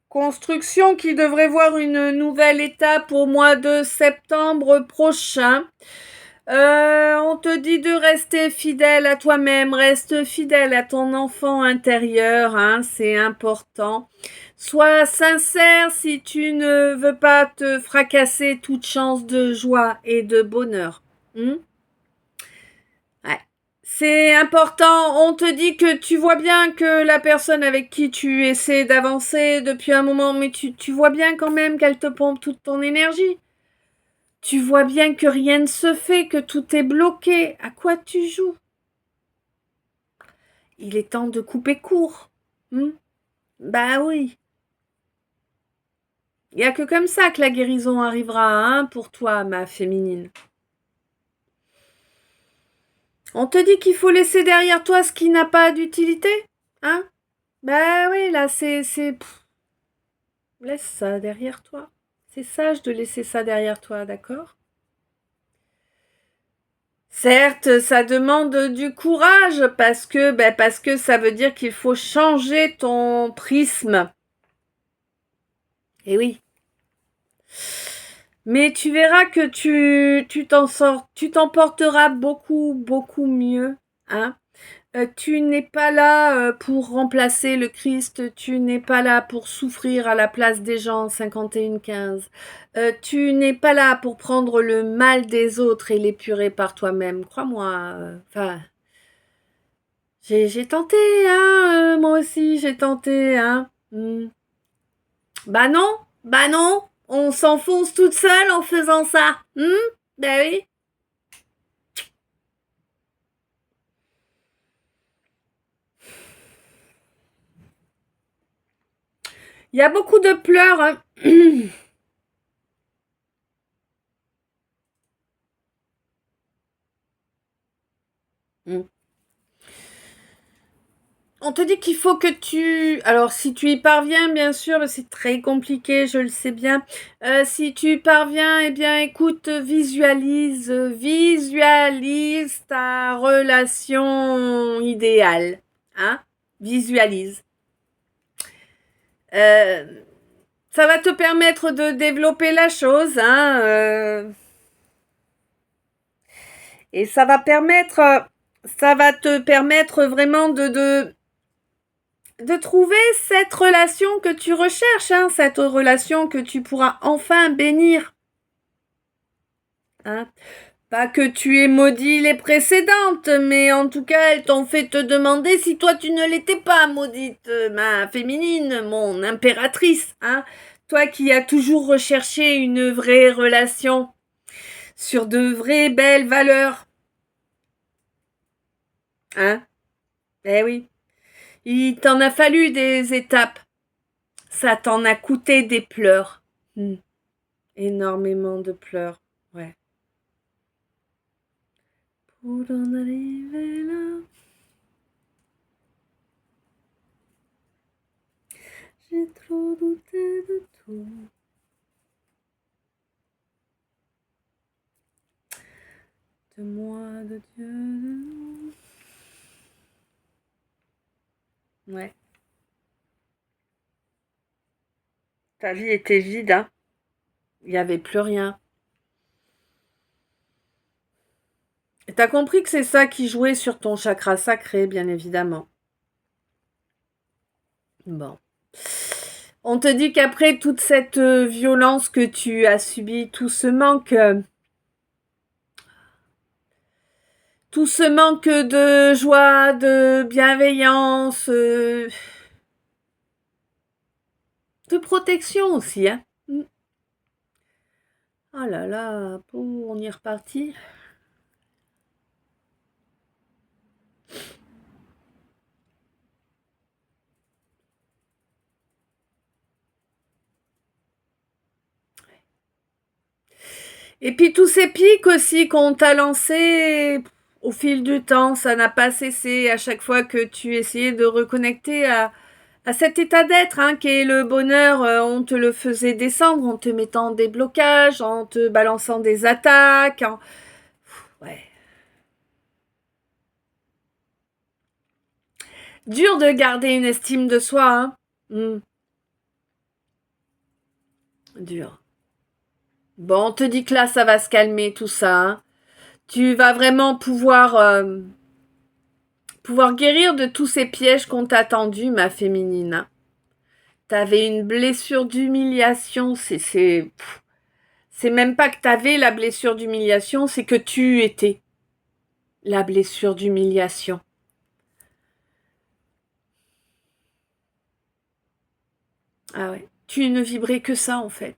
Construction qui devrait voir une nouvelle étape au mois de septembre prochain. On te dit de rester fidèle à toi-même, reste fidèle à ton enfant intérieur, hein, c'est important. Sois sincère si tu ne veux pas te fracasser toute chance de joie et de bonheur. Hmm. Ouais. C'est important, on te dit que tu vois bien que la personne avec qui tu essaies d'avancer depuis un moment, mais tu vois bien quand même qu'elle te pompe toute ton énergie. Tu vois bien que rien ne se fait, que tout est bloqué. À quoi tu joues? Il est temps de couper court. Hmm. Bah oui. Il n'y a que comme ça que la guérison arrivera, hein, pour toi, ma féminine. On te dit qu'il faut laisser derrière toi ce qui n'a pas d'utilité, hein? Bah oui, là, laisse ça derrière toi. C'est sage de laisser ça derrière toi, d'accord? Certes, ça demande du courage parce que ça veut dire qu'il faut changer ton prisme. Eh oui. Mais tu verras que tu t'en porteras beaucoup mieux, hein. Tu n'es pas là pour remplacer le Christ, tu n'es pas là pour souffrir à la place des gens 51-15. Tu n'es pas là pour prendre le mal des autres et l'épurer par toi-même, crois-moi. Enfin, j'ai tenté, hein, moi aussi, j'ai tenté, hein. Hmm. Bah non, on s'enfonce toute seule en faisant ça. Ben oui. Il y a beaucoup de pleurs, hein. Hmm. On te dit qu'il faut que tu... Alors, si tu y parviens, bien sûr, c'est très compliqué, je le sais bien. Si tu y parviens, eh bien, écoute, visualise ta relation idéale. Hein? Visualise. Euh, Ça va te permettre de développer la chose, hein, et ça va te permettre vraiment de trouver cette relation que tu recherches, hein, cette relation que tu pourras enfin bénir, hein. Pas que tu aies maudit les précédentes, mais en tout cas, elles t'ont fait te demander si toi tu ne l'étais pas, maudite, ma féminine, mon impératrice, hein. Toi qui as toujours recherché une vraie relation sur de vraies belles valeurs, hein. Eh oui, il t'en a fallu des étapes. Ça t'en a coûté des pleurs. Hmm. Énormément de pleurs, ouais. Pour en arriver là, j'ai trop douté de tout. De moi, de Dieu, de nous. Ouais. Ta vie était vide, hein. Il n'y avait plus rien. Et t'as compris que c'est ça qui jouait sur ton chakra sacré, bien évidemment. Bon. On te dit qu'après toute cette violence que tu as subie, tout ce manque de joie, de bienveillance, de protection aussi, hein. Oh là là, on y est reparti. Et puis tous ces pics aussi qu'on t'a lancés au fil du temps, ça n'a pas cessé à chaque fois que tu essayais de reconnecter à cet état d'être, hein, qui est le bonheur. On te le faisait descendre en te mettant des blocages, en te balançant des attaques. Ouais. Dur de garder une estime de soi, hein. Dur. Bon, on te dit que là, ça va se calmer, tout ça, hein. Tu vas vraiment pouvoir guérir de tous ces pièges qu'on t'a tendus, ma féminine, hein. T'avais une blessure d'humiliation, c'est même pas que t'avais la blessure d'humiliation, c'est que tu étais la blessure d'humiliation. Ah ouais, tu ne vibrais que ça en fait.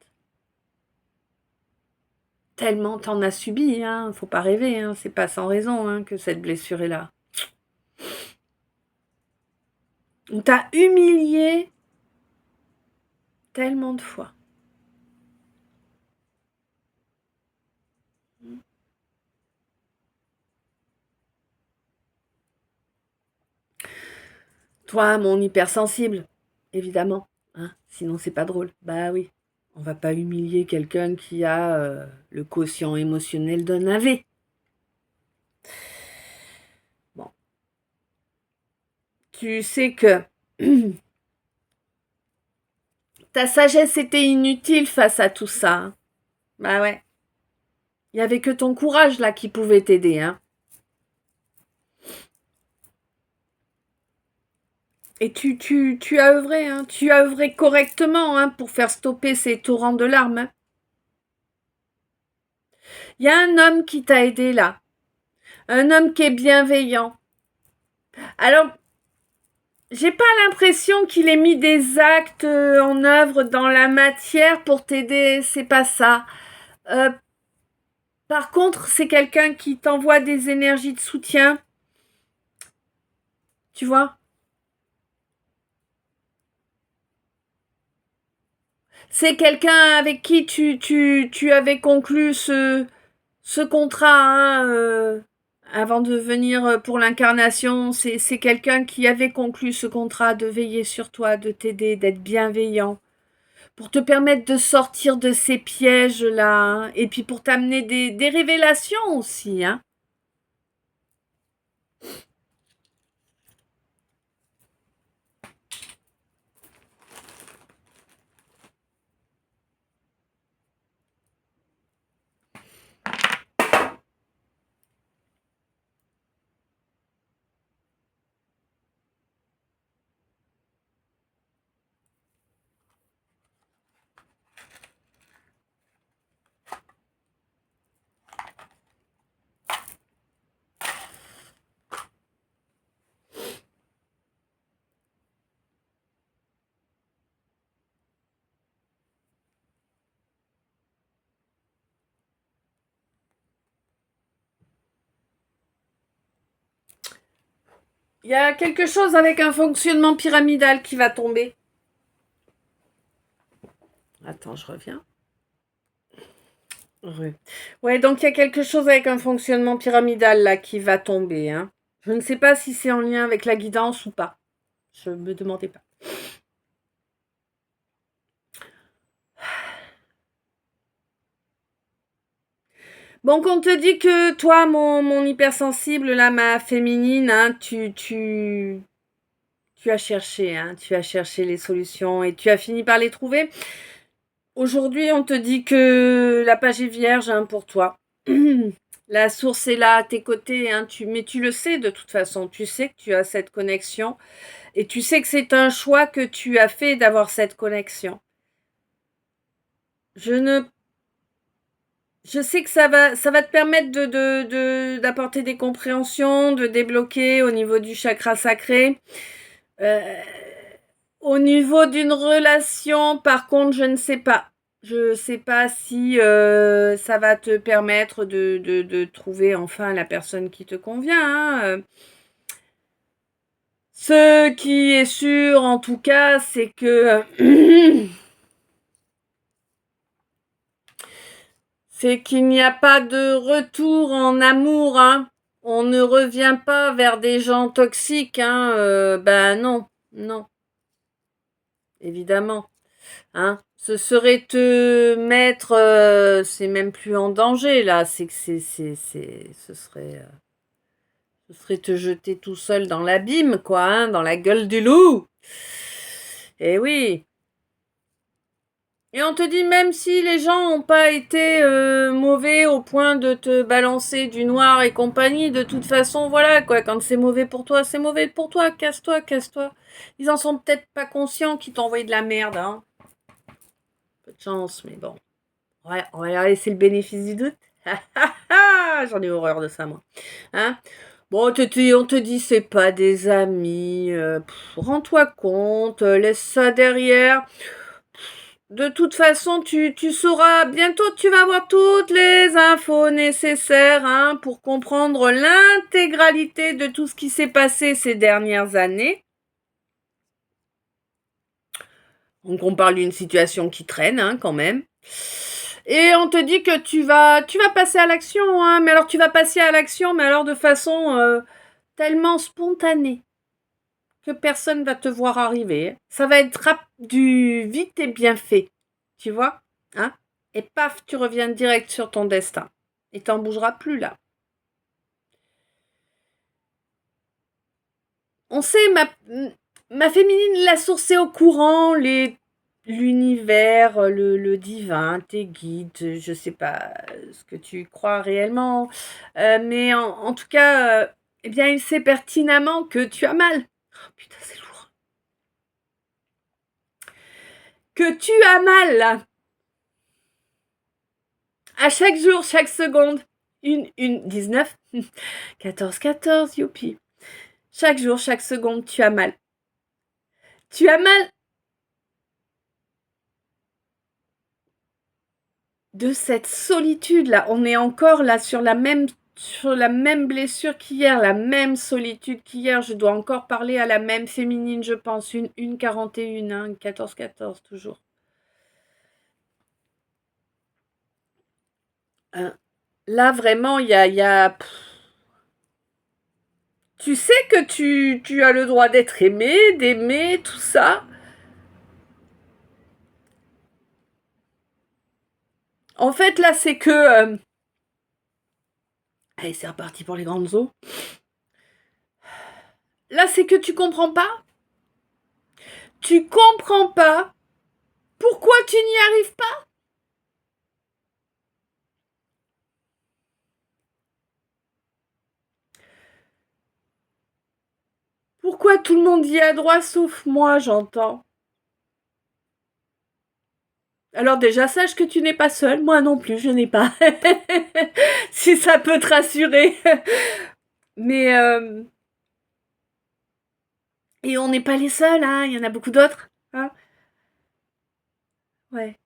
Tellement t'en as subi, hein, faut pas rêver, hein, c'est pas sans raison, hein, que cette blessure est là. On t'a humilié tellement de fois. Toi, mon hypersensible, évidemment, hein, sinon c'est pas drôle. Bah oui, on va pas humilier quelqu'un qui a le quotient émotionnel d'un AV. Bon, tu sais que ta sagesse était inutile face à tout ça, hein. Bah ouais, il y avait que ton courage là qui pouvait t'aider, hein. Et tu as œuvré, hein, tu as œuvré correctement, hein, pour faire stopper ces torrents de larmes, hein. Il y a un homme qui t'a aidé là, un homme qui est bienveillant. Alors, j'ai pas l'impression qu'il ait mis des actes en œuvre dans la matière pour t'aider, c'est pas ça. Euh, Par contre, c'est quelqu'un qui t'envoie des énergies de soutien, tu vois. C'est quelqu'un avec qui tu avais conclu ce contrat, hein, avant de venir pour l'incarnation. C'est quelqu'un qui avait conclu ce contrat de veiller sur toi, de t'aider, d'être bienveillant, pour te permettre de sortir de ces pièges-là, hein, et puis pour t'amener des révélations aussi, hein. Il y a quelque chose avec un fonctionnement pyramidal qui va tomber. Attends, je reviens. Ouais, donc il y a quelque chose avec un fonctionnement pyramidal là qui va tomber, hein. Je ne sais pas si c'est en lien avec la guidance ou pas. Je me demandais pas. Bon, qu'on te dit que toi, mon hypersensible, là, ma féminine, hein, tu as cherché, hein, tu as cherché les solutions et tu as fini par les trouver. Aujourd'hui, on te dit que la page est vierge, hein, pour toi. La source est là à tes côtés, hein, mais tu le sais de toute façon. Tu sais que tu as cette connexion et tu sais que c'est un choix que tu as fait d'avoir cette connexion. Je sais que ça va te permettre d'apporter des compréhensions, de débloquer au niveau du chakra sacré. Euh, Au niveau d'une relation, par contre, je ne sais pas. Je ne sais pas si ça va te permettre de trouver enfin la personne qui te convient, hein. Ce qui est sûr, en tout cas, c'est que c'est qu'il n'y a pas de retour en amour, hein. On ne revient pas vers des gens toxiques, hein. Ben non, non. évidemment. Hein. Ce serait te mettre, c'est même plus en danger là, c'est que ce serait te jeter tout seul dans l'abîme, quoi, hein, dans la gueule du loup. Eh oui. Et on te dit, même si les gens n'ont pas été mauvais au point de te balancer du noir et compagnie, de toute façon, voilà, quoi, quand c'est mauvais pour toi, c'est mauvais pour toi, casse-toi, casse-toi. Ils en sont peut-être pas conscients qu'ils t'ont envoyé de la merde, hein. Peu de chance, mais bon. Ouais, on va leur laisser le bénéfice du doute. J'en ai horreur de ça, moi. Hein? Bon, on te dit, c'est pas des amis. Rends-toi compte, laisse ça derrière. De toute façon, tu sauras, bientôt tu vas avoir toutes les infos nécessaires, hein, pour comprendre l'intégralité de tout ce qui s'est passé ces dernières années. Donc on parle d'une situation qui traîne, hein, quand même. Et on te dit que tu vas passer à l'action, hein, mais alors tu vas passer à l'action, mais alors de façon tellement spontanée que personne va te voir arriver. Ça va être du vite et bien fait, tu vois, hein. Et paf, tu reviens direct sur ton destin. Et t'en bougeras plus là. On sait, ma féminine, la source est au courant, l'univers, le divin, tes guides, je sais pas ce que tu crois réellement, mais en tout cas, eh bien, il sait pertinemment que tu as mal. Oh, putain, c'est lourd. Que tu as mal, là. À chaque jour, chaque seconde. 19, 14, 14, youpi. Chaque jour, chaque seconde, tu as mal. Tu as mal de cette solitude-là. On est encore là sur la même blessure qu'hier, la même solitude qu'hier. Je dois encore parler à la même féminine, je pense. Une 41, hein, 14, 14, toujours. Là, vraiment, il y a... Tu sais que tu as le droit d'être aimé, d'aimer, tout ça. En fait, là, c'est que... Allez, c'est reparti pour les grandes eaux. Là, c'est que tu comprends pas. Tu comprends pas pourquoi tu n'y arrives pas. Pourquoi tout le monde y a droit sauf moi, j'entends. Alors déjà, sache que tu n'es pas seule, moi non plus, je n'ai pas. Si ça peut te rassurer. Mais... Et on n'est pas les seuls, hein, il y en a beaucoup d'autres. Hein. Ouais.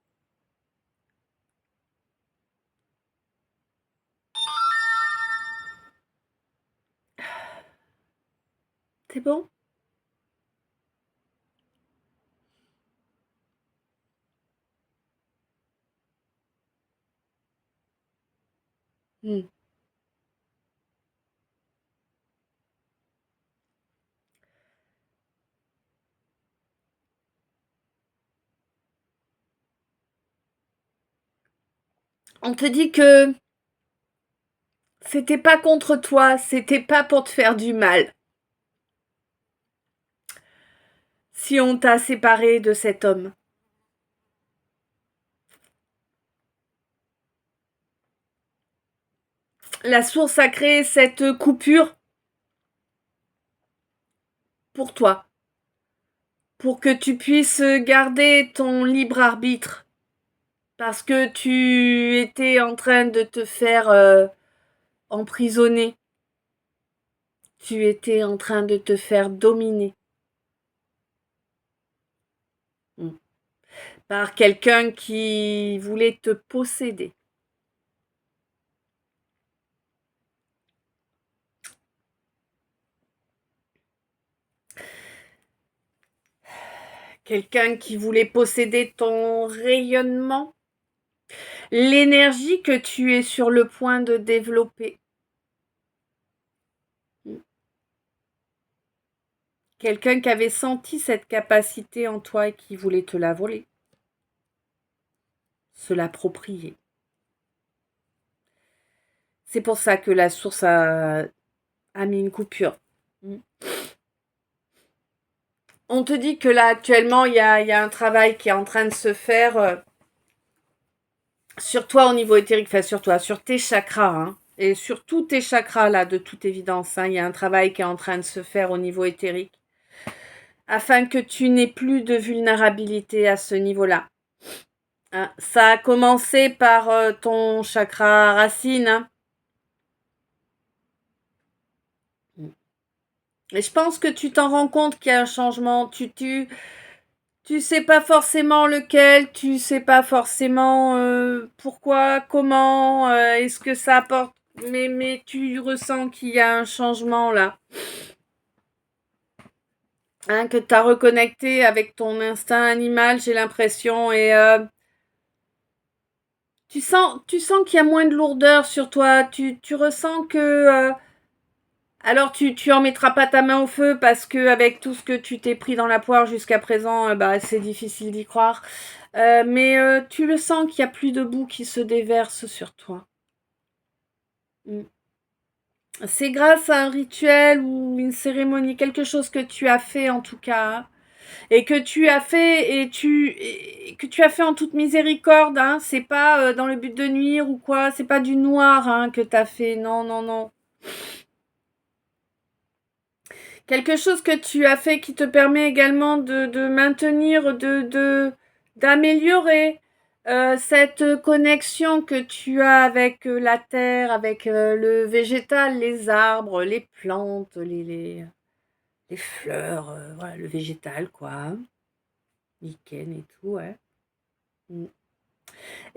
C'est bon? On te dit que c'était pas contre toi, c'était pas pour te faire du mal. Si on t'a séparé de cet homme. La source a créé cette coupure pour toi. Pour que tu puisses garder ton libre arbitre. Parce que tu étais en train de te faire emprisonner. Tu étais en train de te faire dominer. Par quelqu'un qui voulait te posséder. Quelqu'un qui voulait posséder ton rayonnement, l'énergie que tu es sur le point de développer. Quelqu'un qui avait senti cette capacité en toi et qui voulait te la voler. Se l'approprier. C'est pour ça que la source a mis une coupure. On te dit que là, actuellement, il y a un travail qui est en train de se faire sur toi au niveau éthérique, enfin sur toi, sur tes chakras, hein, et sur tous tes chakras, là, de toute évidence. Hein, il y a un travail qui est en train de se faire au niveau éthérique, afin que tu n'aies plus de vulnérabilité à ce niveau-là. Hein, ça a commencé par ton chakra racine, hein. Et je pense que tu t'en rends compte qu'il y a un changement. Tu sais pas forcément lequel, tu sais pas forcément pourquoi, comment, est-ce que ça apporte, mais tu ressens qu'il y a un changement là. Hein, que tu as reconnecté avec ton instinct animal, j'ai l'impression, et tu sens qu'il y a moins de lourdeur sur toi, tu ressens que... alors tu en mettras pas ta main au feu parce que avec tout ce que tu t'es pris dans la poire jusqu'à présent, bah, c'est difficile d'y croire. Mais tu le sens qu'il y a plus de boue qui se déverse sur toi. C'est grâce à un rituel ou une cérémonie, quelque chose que tu as fait en tout cas, et que tu as fait et que tu as fait en toute miséricorde. Hein. C'est pas dans le but de nuire ou quoi. C'est pas du noir hein, que tu as fait. Non, non, non. Quelque chose que tu as fait qui te permet également de maintenir, d'améliorer cette connexion que tu as avec la terre, avec le végétal, les arbres, les plantes, les fleurs, voilà, le végétal, quoi. Hein. Lichen et tout, ouais. Mm.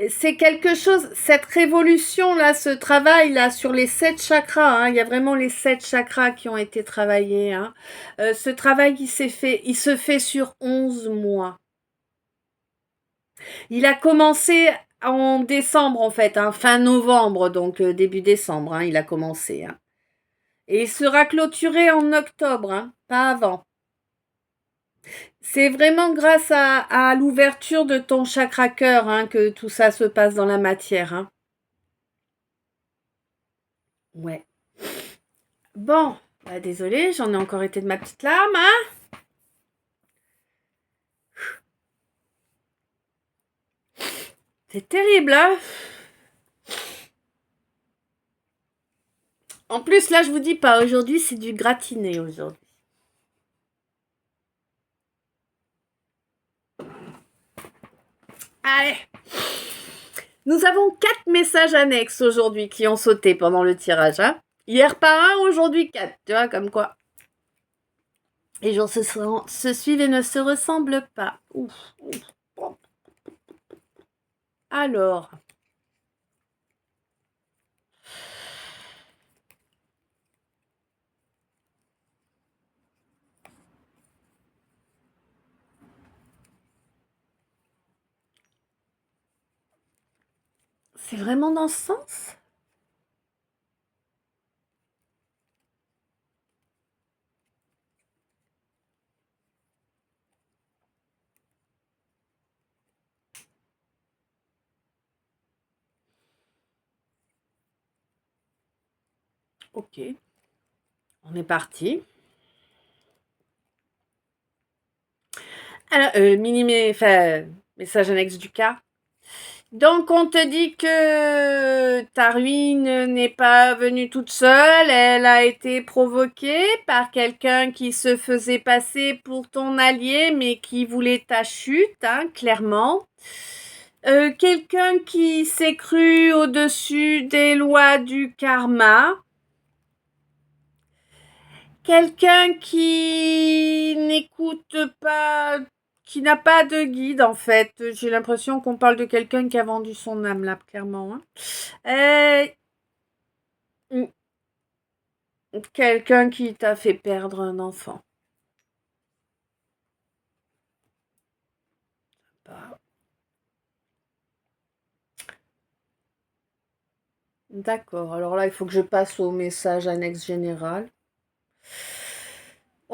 C'est quelque chose, cette révolution-là, ce travail-là sur les 7 chakras, hein, il y a vraiment les 7 chakras qui ont été travaillés. Hein. Ce travail, il se fait sur 11 mois. Il a commencé en décembre, en fait, hein, fin novembre, donc début décembre, hein, il a commencé. Hein. Et il sera clôturé en octobre, hein, pas avant. C'est vraiment grâce à l'ouverture de ton chakra cœur hein, que tout ça se passe dans la matière. Hein. Ouais. Bon, bah désolée, j'en ai encore été de ma petite larme, hein. C'est terrible, hein. En plus, là, je vous dis pas, aujourd'hui, c'est du gratiné, aujourd'hui. Allez. Nous avons 4 messages annexes aujourd'hui qui ont sauté pendant le tirage, hein. Hier pas un, aujourd'hui 4, tu vois, comme quoi. Les jours se suivent et ne se ressemblent pas. Ouf, ouf. Alors. C'est vraiment dans ce sens? Ok. On est parti. Alors, message annexe du cas. Donc, on te dit que ta ruine n'est pas venue toute seule, elle a été provoquée par quelqu'un qui se faisait passer pour ton allié, mais qui voulait ta chute, hein, clairement. Quelqu'un qui s'est cru au-dessus des lois du karma. Quelqu'un qui n'écoute pas, qui n'a pas de guide en fait. J'ai l'impression qu'on parle de quelqu'un qui a vendu son âme là, clairement. Hein. Euh, quelqu'un qui t'a fait perdre un enfant. Bah. D'accord, alors là il faut que je passe au message annexe général.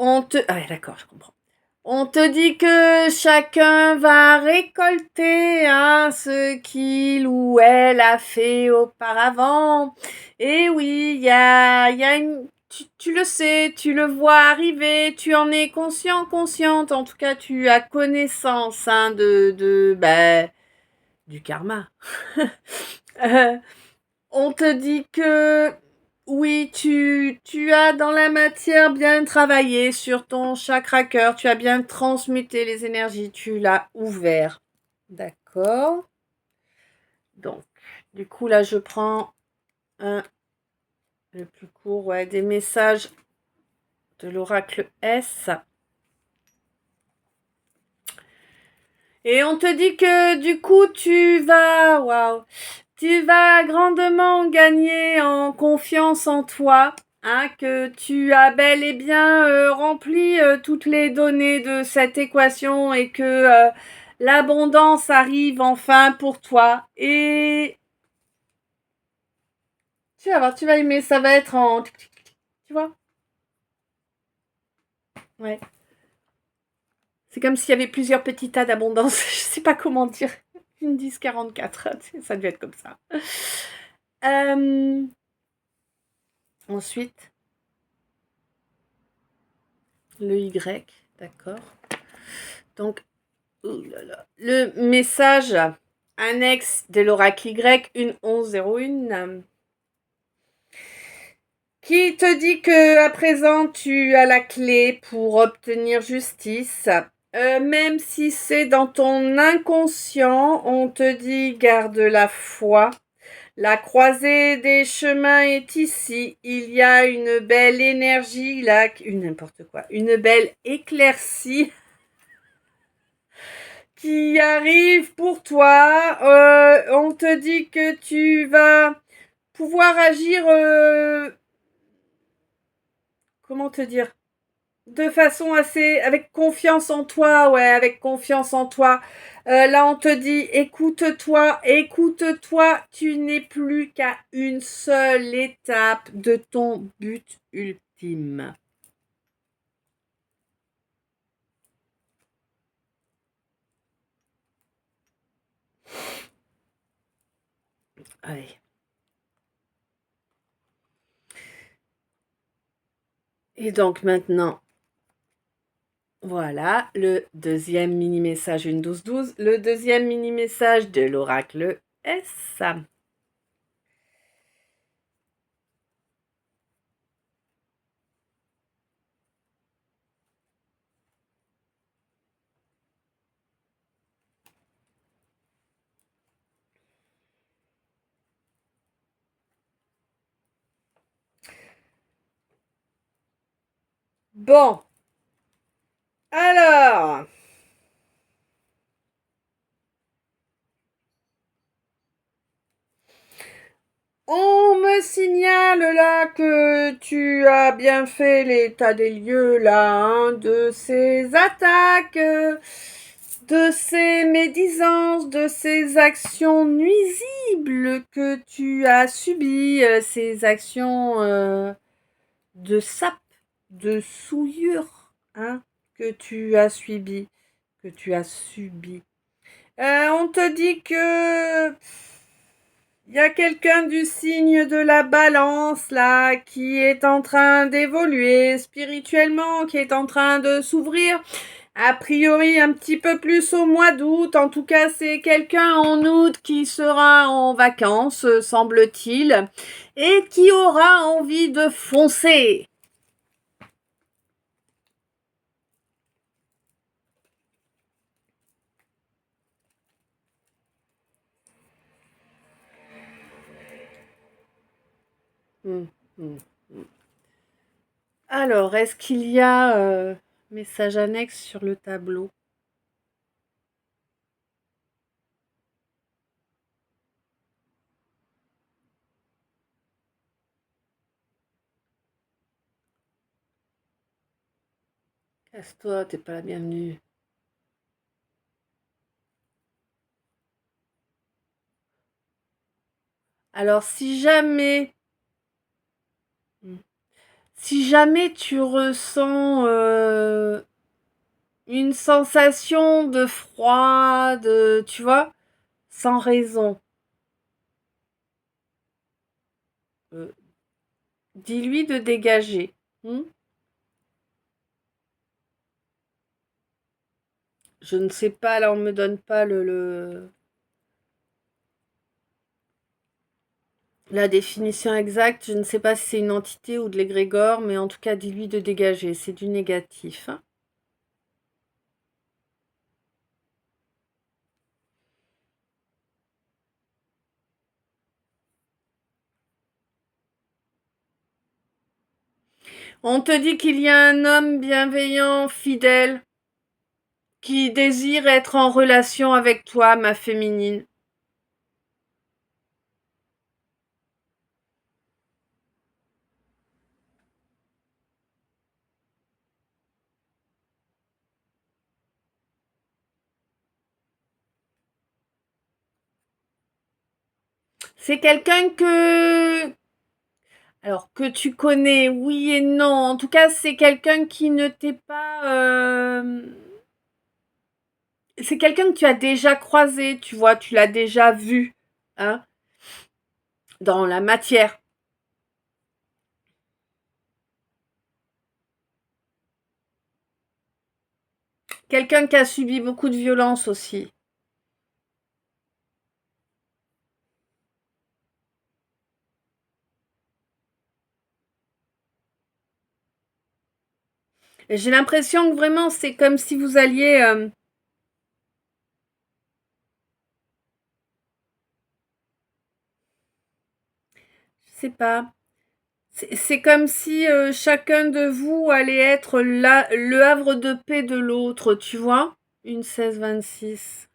Ah ouais, d'accord, je comprends. On te dit que chacun va récolter ce qu'il ou elle a fait auparavant. Et oui, il y a une... Tu le sais, tu le vois arriver, tu en es conscient, consciente. En tout cas, tu as connaissance du karma. Euh, on te dit que oui, tu as dans la matière bien travaillé sur ton chakra cœur, tu as bien transmuté les énergies, tu l'as ouvert. D'accord. Donc, du coup, là, je prends le plus court, ouais, des messages de l'oracle S. Et on te dit que du coup, tu vas grandement gagner en confiance en toi, que tu as bel et bien rempli toutes les données de cette équation et que l'abondance arrive enfin pour toi. Et tu vas voir, tu vas aimer, ça va être en... Tu vois? Ouais. C'est comme s'il y avait plusieurs petits tas d'abondance. Je sais pas comment dire. Une 10-44, ça devait être comme ça. Ensuite, le Y, d'accord. Donc, oh là là, le message annexe de l'oracle Y, une 1101, qui te dit que à présent tu as la clé pour obtenir justice. Même si c'est dans ton inconscient, on te dit garde la foi. La croisée des chemins est ici. Il y a une belle énergie là, n'importe quoi, une belle éclaircie qui arrive pour toi. On te dit que tu vas pouvoir agir, comment te dire, de façon assez, avec confiance en toi, ouais, avec confiance en toi. Là, on te dit, écoute-toi, écoute-toi, tu n'es plus qu'à une seule étape de ton but ultime. Allez. Et donc maintenant, voilà, le deuxième mini-message, une 12-12, le deuxième mini-message de l'oracle S. Bon, alors, on me signale là que tu as bien fait l'état des lieux là, de ces attaques, de ces médisances, de ces actions nuisibles que tu as subies, ces actions de sape, de souillure, que tu as subies, que tu as subi. On te dit que il y a quelqu'un du signe de la balance là qui est en train d'évoluer spirituellement, qui est en train de s'ouvrir. A priori un petit peu plus au mois d'août. En tout cas, c'est quelqu'un en août qui sera en vacances, semble-t-il, et qui aura envie de foncer. Alors, est-ce qu'il y a message annexe sur le tableau? Casse-toi, t'es pas la bienvenue. Alors, si jamais Si jamais tu ressens une sensation de froid, tu vois, sans raison, euh, dis-lui de dégager. Hmm. Je ne sais pas, là on me donne pas la définition exacte. Je ne sais pas si c'est une entité ou de l'égrégore, mais en tout cas dis-lui de dégager. C'est du négatif, hein. On te dit qu'il y a un homme bienveillant, fidèle, qui désire être en relation avec toi, ma féminine. C'est quelqu'un que tu connais, oui et non. En tout cas, c'est quelqu'un qui ne t'est pas... C'est quelqu'un que tu as déjà croisé, tu vois, tu l'as déjà vu, hein, dans la matière. Quelqu'un qui a subi beaucoup de violence aussi. Et j'ai l'impression que vraiment, c'est comme si vous alliez... je sais pas. C'est comme si chacun de vous allait être le havre de paix de l'autre, tu vois. Une 16-26.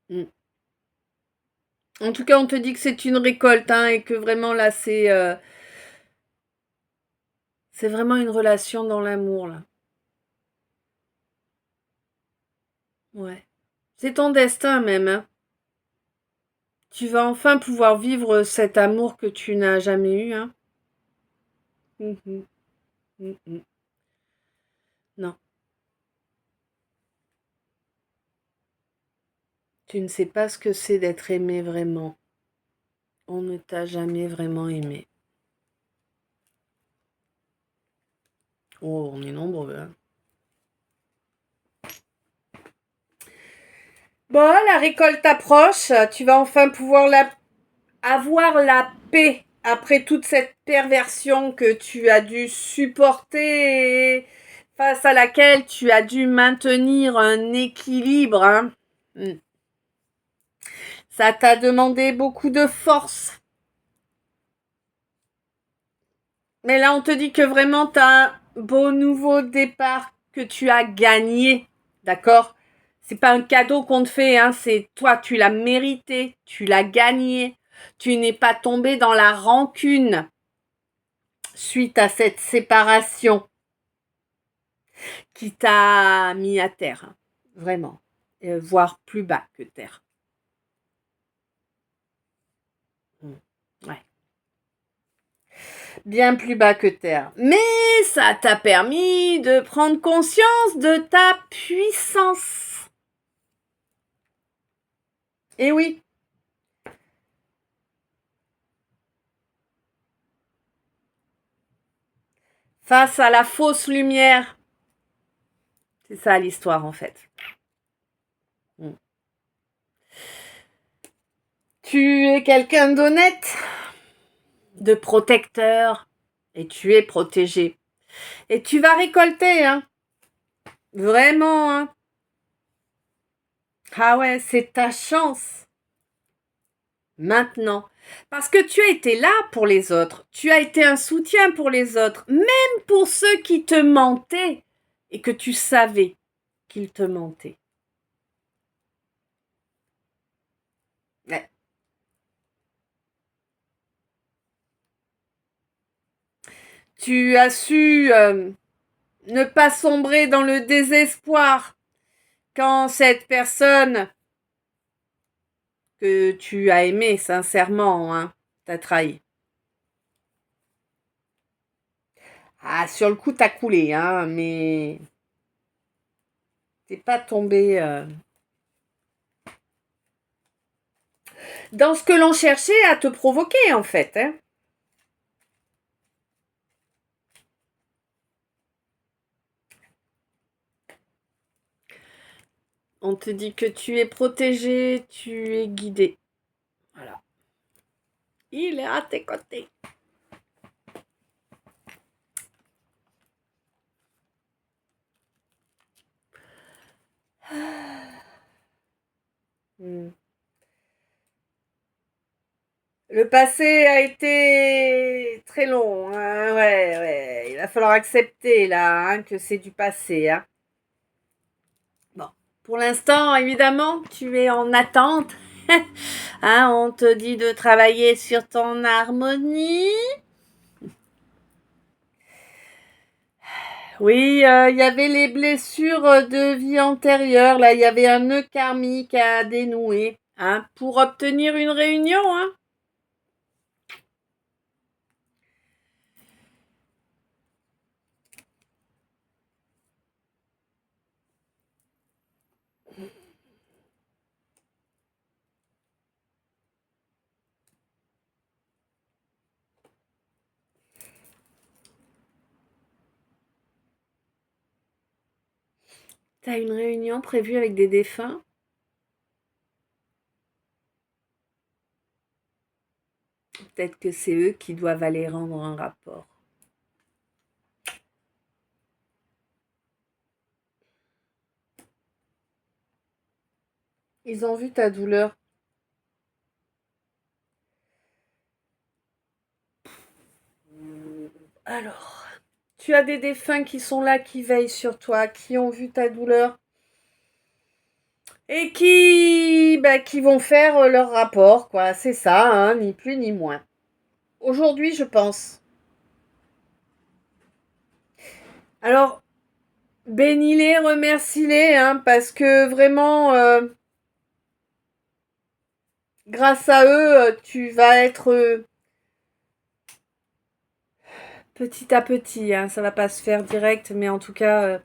Mm. En tout cas, on te dit que c'est une récolte, hein, et que vraiment là, c'est vraiment une relation dans l'amour, là. Ouais. C'est ton destin même, hein. Tu vas enfin pouvoir vivre cet amour que tu n'as jamais eu, hein. Mhm, mhm. Non, tu ne sais pas ce que c'est d'être aimé vraiment. On ne t'a jamais vraiment aimé. Oh, on est nombreux, hein. Bon, la récolte approche. Tu vas enfin pouvoir avoir la paix après toute cette perversion que tu as dû supporter et face à laquelle tu as dû maintenir un équilibre, hein. Ça t'a demandé beaucoup de force. Mais là, on te dit que vraiment, tu as un beau nouveau départ que tu as gagné. D'accord? C'est pas un cadeau qu'on te fait, hein, c'est toi, tu l'as mérité, tu l'as gagné. Tu n'es pas tombé dans la rancune suite à cette séparation qui t'a mis à terre. Hein. Vraiment. Voire plus bas que terre. Mm. Ouais. Bien plus bas que terre. Mais ça t'a permis de prendre conscience de ta puissance. Et oui. Face à la fausse lumière. C'est ça l'histoire en fait. Mm. Tu es quelqu'un d'honnête, de protecteur, et tu es protégé. Et tu vas récolter, hein. Vraiment, hein. Ah ouais, c'est ta chance. Maintenant. Parce que tu as été là pour les autres. Tu as été un soutien pour les autres. Même pour ceux qui te mentaient et que tu savais qu'ils te mentaient. Ouais. Tu as su ne pas sombrer dans le désespoir quand cette personne que tu as aimée sincèrement, hein, T'as trahi. Ah, sur le coup, t'as coulé, hein, mais t'es pas tombé dans ce que l'on cherchait à te provoquer, en fait, hein. On te dit que tu es protégé, tu es guidé. Voilà. Il est à tes côtés. Hmm. Le passé a été très long, hein, ouais, ouais. Il va falloir accepter là, hein, que c'est du passé, hein. Bon, pour l'instant, évidemment, tu es en attente. Hein, on te dit de travailler sur ton harmonie. Oui, il y avait les blessures de vie antérieure. Là, il y avait un nœud karmique à dénouer, hein, pour obtenir une réunion, hein. T'as une réunion prévue avec des défunts? Peut-être que c'est eux qui doivent aller rendre un rapport. Ils ont vu ta douleur. Alors, tu as des défunts qui sont là, qui veillent sur toi, qui ont vu ta douleur et qui vont faire leur rapport, quoi. C'est ça, hein, ni plus ni moins. Aujourd'hui, je pense. Alors, bénis-les, remercie-les, hein, parce que vraiment, grâce à eux, tu vas être petit à petit, hein, ça va pas se faire direct, mais en tout cas,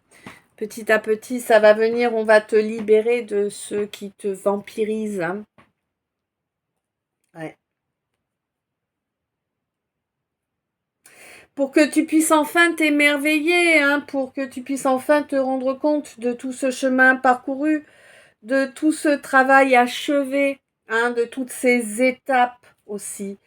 petit à petit, ça va venir, on va te libérer de ceux qui te vampirisent, hein. Ouais. Pour que tu puisses enfin t'émerveiller, hein, pour que tu puisses enfin te rendre compte de tout ce chemin parcouru, de tout ce travail achevé, hein, de toutes ces étapes aussi.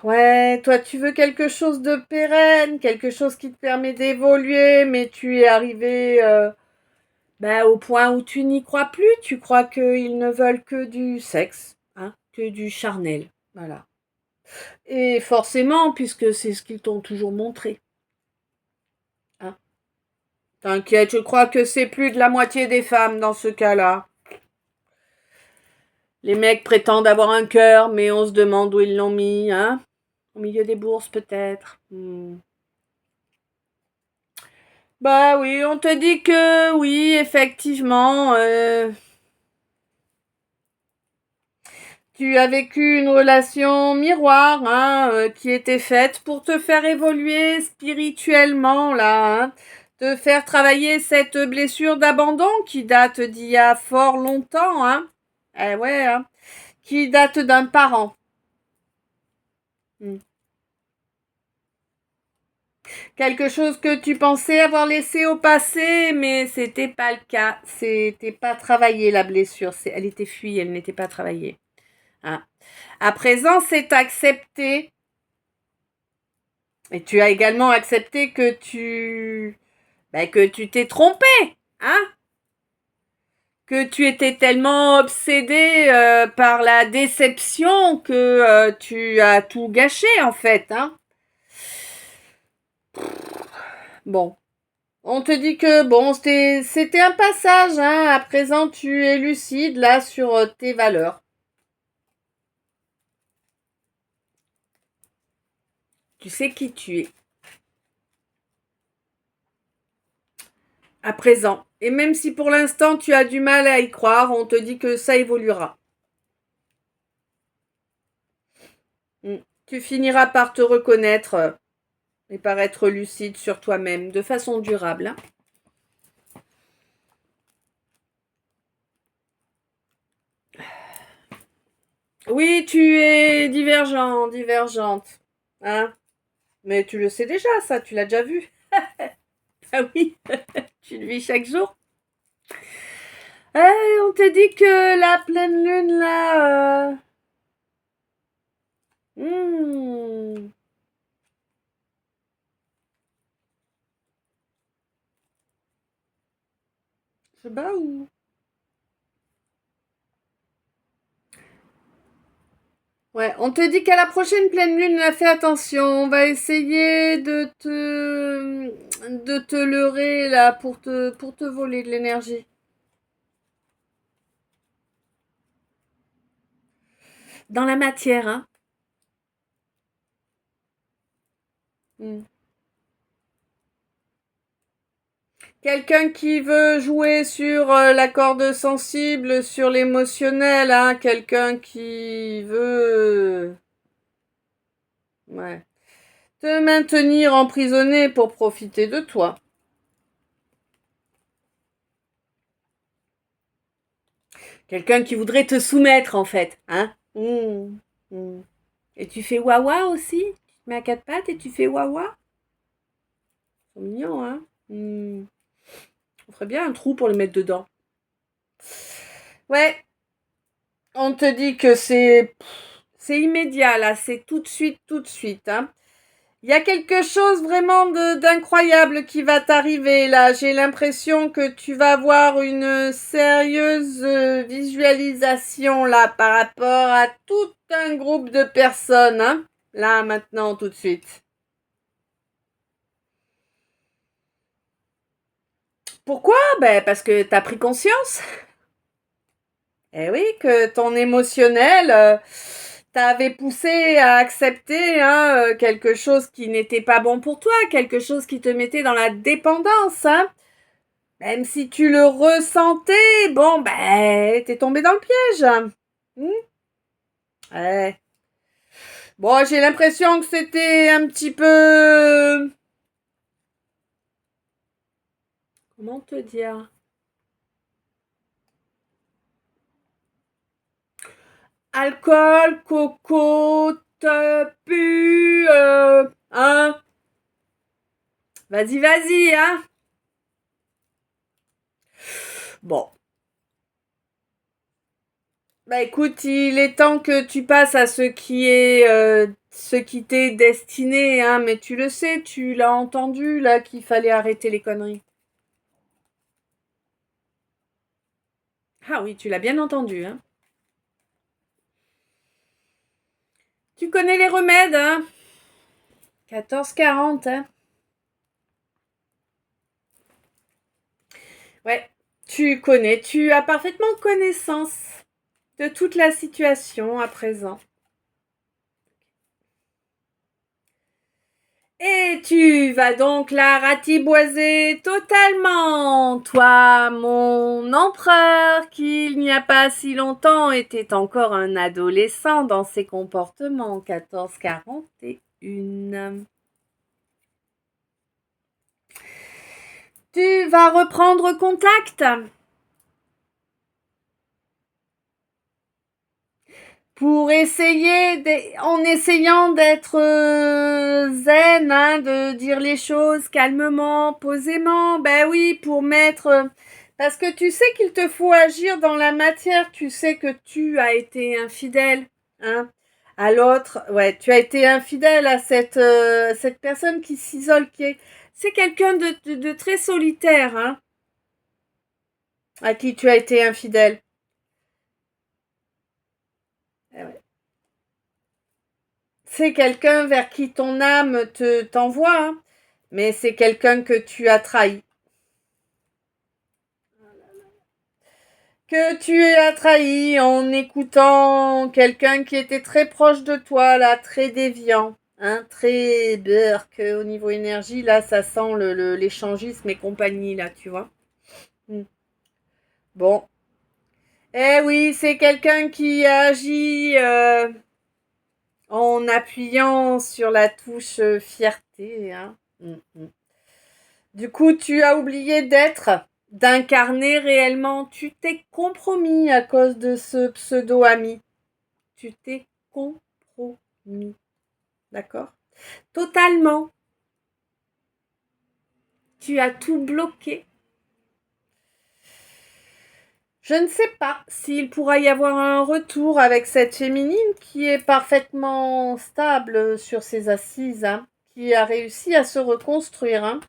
Ouais, toi tu veux quelque chose de pérenne, quelque chose qui te permet d'évoluer, mais tu es arrivé au point où tu n'y crois plus. Tu crois qu'ils ne veulent que du sexe, hein, que du charnel. Voilà. Et forcément, puisque c'est ce qu'ils t'ont toujours montré. Hein. T'inquiète, je crois que c'est plus de la moitié des femmes dans ce cas-là. Les mecs prétendent avoir un cœur, mais on se demande où ils l'ont mis, hein. Au milieu des bourses, peut-être. Bah oui, on te dit que oui, effectivement, tu as vécu une relation miroir, hein, qui était faite pour te faire évoluer spirituellement, là, hein, te faire travailler cette blessure d'abandon qui date d'il y a fort longtemps, hein. Eh ouais, hein, qui date d'un parent. Hmm. Quelque chose que tu pensais avoir laissé au passé, mais c'était pas le cas. C'était pas travaillé la blessure. Elle était fuie, elle n'était pas travaillée. Hein. À présent, c'est accepté. Et tu as également accepté que tu t'es trompé, hein? Que tu étais tellement obsédé par la déception que tu as tout gâché en fait, hein? Bon, on te dit que bon, c'était un passage, hein? À présent, tu es lucide là sur tes valeurs. Tu sais qui tu es. À présent. Et même si pour l'instant tu as du mal à y croire, on te dit que ça évoluera. Tu finiras par te reconnaître et par être lucide sur toi-même de façon durable. Hein. Oui, tu es divergent, divergente. Hein? Mais tu le sais déjà, ça, tu l'as déjà vu. Ah oui, tu le vis chaque jour. On te dit que la pleine lune, là... Je sais pas où. Ouais, on te dit qu'à la prochaine pleine lune, là, fais attention. On va essayer de te leurrer, là, pour te voler de l'énergie. Dans la matière, hein. Mm. Quelqu'un qui veut jouer sur la corde sensible, sur l'émotionnel, hein. Quelqu'un qui veut... Ouais. Te maintenir emprisonné pour profiter de toi. Quelqu'un qui voudrait te soumettre, en fait, hein. Et tu fais wawa aussi? Tu te mets à quatre pattes et tu fais wawa? C'est mignon, hein. On ferait bien un trou pour le mettre dedans. Ouais, on te dit que c'est immédiat, là, c'est tout de suite, hein. Il y a quelque chose vraiment d'incroyable qui va t'arriver, là. J'ai l'impression que tu vas avoir une sérieuse visualisation, là, par rapport à tout un groupe de personnes, hein. Là, maintenant, tout de suite. Pourquoi? Ben, parce que t'as pris conscience. Eh oui, que ton émotionnel t'avait poussé à accepter hein, quelque chose qui n'était pas bon pour toi, quelque chose qui te mettait dans la dépendance. Hein. Même si tu le ressentais, bon, ben, t'es tombé dans le piège. Ouais. Bon, j'ai l'impression que c'était un petit peu... Comment te dire? Alcool, coco, te pu, hein? Vas-y, hein? Bon. Bah écoute, il est temps que tu passes à ce qui t'est destiné, hein, mais tu le sais, tu l'as entendu là qu'il fallait arrêter les conneries. Ah oui, tu l'as bien entendu, hein. Tu connais les remèdes, hein. 14-40, hein. Ouais, tu as parfaitement connaissance de toute la situation à présent. Et tu vas donc la ratiboiser totalement, toi, mon empereur, qui il n'y a pas si longtemps était encore un adolescent dans ses comportements. 1441. Tu vas reprendre contact pour essayer, en essayant d'être zen, hein, de dire les choses calmement, posément. Ben oui, pour mettre... parce que tu sais qu'il te faut agir dans la matière. Tu sais que tu as été infidèle, hein, à l'autre. Ouais, tu as été infidèle à cette personne qui s'isole, c'est quelqu'un de très solitaire, hein, à qui tu as été infidèle. Eh ouais. C'est quelqu'un vers qui ton âme t'envoie, hein, mais c'est quelqu'un que tu as trahi. Que tu as trahi en écoutant quelqu'un qui était très proche de toi, là, très déviant, hein, très burk au niveau énergie, là, ça sent l'échangisme et compagnie, là, tu vois. Bon. Eh oui, c'est quelqu'un qui agit en appuyant sur la touche fierté. Hein. Du coup, tu as oublié d'incarner réellement. Tu t'es compromis à cause de ce pseudo-ami. Tu t'es compromis. D'accord? Totalement. Tu as tout bloqué. Je ne sais pas s'il pourra y avoir un retour avec cette féminine qui est parfaitement stable sur ses assises, hein, qui a réussi à se reconstruire. Hein.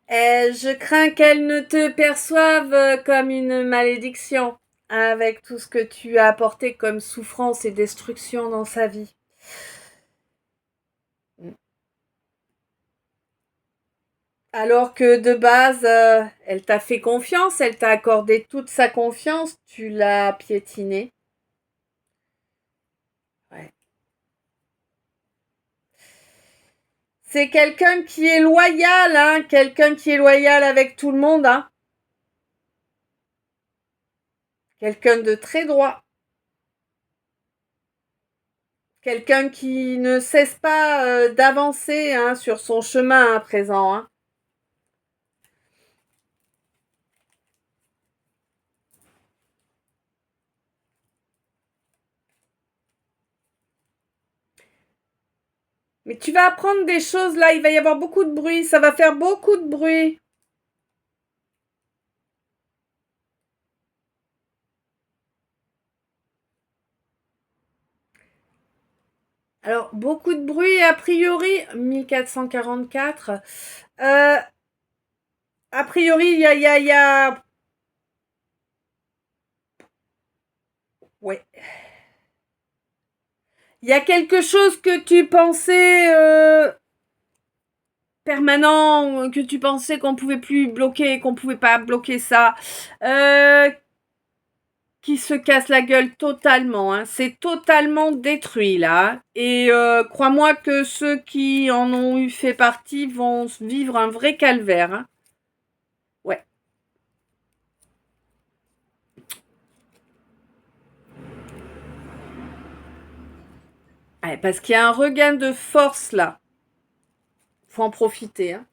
Et je crains qu'elle ne te perçoive comme une malédiction, avec tout ce que tu as apporté comme souffrance et destruction dans sa vie. Alors que de base, elle t'a fait confiance, elle t'a accordé toute sa confiance, tu l'as piétinée. Ouais. C'est quelqu'un qui est loyal, hein, quelqu'un qui est loyal avec tout le monde, hein. Quelqu'un de très droit. Quelqu'un qui ne cesse pas d'avancer hein, sur son chemin à présent. Hein. Mais tu vas apprendre des choses là, il va y avoir beaucoup de bruit, ça va faire beaucoup de bruit. Alors, beaucoup de bruit, a priori, 1444. A priori, il y a... Ouais. Il y a quelque chose que tu pensais permanent, que tu pensais qu'on pouvait plus bloquer, qu'on pouvait pas bloquer ça, qui se casse la gueule totalement. Hein. C'est totalement détruit là. Et crois-moi que ceux qui en ont eu fait partie vont vivre un vrai calvaire. Hein. Ouais. Ouais. Parce qu'il y a un regain de force là. Faut en profiter. Hein.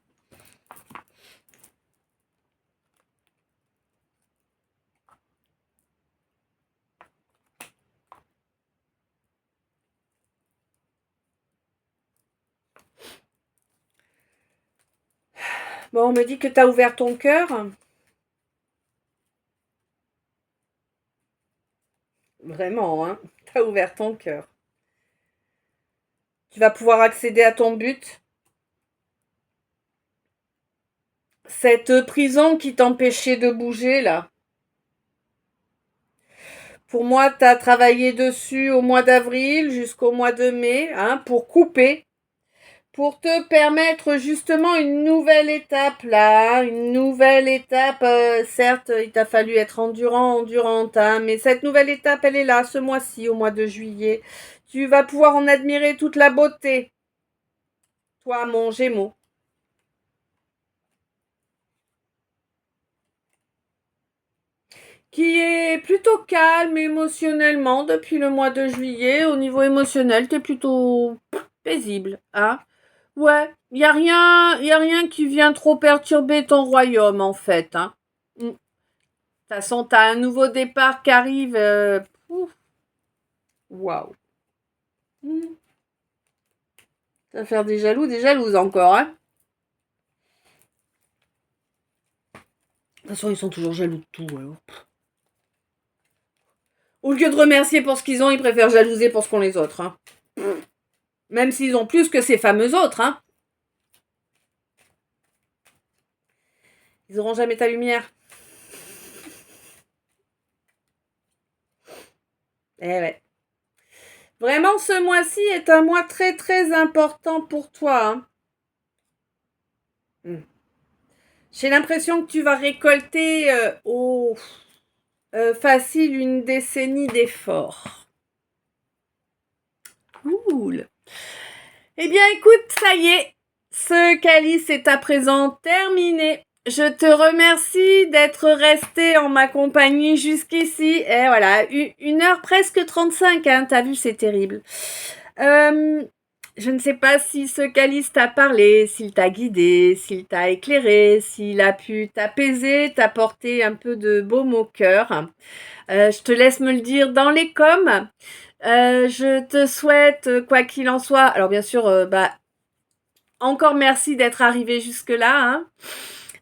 Bon, on me dit que tu as ouvert ton cœur. Vraiment, hein. Tu as ouvert ton cœur. Tu vas pouvoir accéder à ton but. Cette prison qui t'empêchait de bouger, là. Pour moi, tu as travaillé dessus au mois d'avril jusqu'au mois de mai, hein, pour couper, pour te permettre justement une nouvelle étape, là, une nouvelle étape. Certes, il t'a fallu être endurante, hein, mais cette nouvelle étape, elle est là, ce mois-ci, au mois de juillet. Tu vas pouvoir en admirer toute la beauté. Toi, mon Gémeaux. Qui est plutôt calme émotionnellement depuis le mois de juillet. Au niveau émotionnel, t'es plutôt paisible, hein. Ouais, y a rien qui vient trop perturber ton royaume en fait, hein. De toute façon, t'as un nouveau départ qui arrive. Waouh. Ça va faire des jalouses encore, hein. De toute façon, ils sont toujours jaloux de tout, alors. Au lieu de remercier pour ce qu'ils ont, ils préfèrent jalouser pour ce qu'ont les autres, hein. Même s'ils ont plus que ces fameux autres, hein. Ils auront jamais ta lumière. Eh ouais. Vraiment, ce mois-ci est un mois très très important pour toi. Hein. J'ai l'impression que tu vas récolter facile une décennie d'efforts. Cool. Eh bien, écoute, ça y est, ce calice est à présent terminé. Je te remercie d'être resté en ma compagnie jusqu'ici. Et voilà, 1 heure presque 35, hein, t'as vu, c'est terrible. Je ne sais pas si ce calice t'a parlé, s'il t'a guidé, s'il t'a éclairé, s'il a pu t'apaiser, t'apporter un peu de baume au cœur. Je te laisse me le dire dans les coms. Je te souhaite, quoi qu'il en soit, alors bien sûr, encore merci d'être arrivé jusque-là, hein.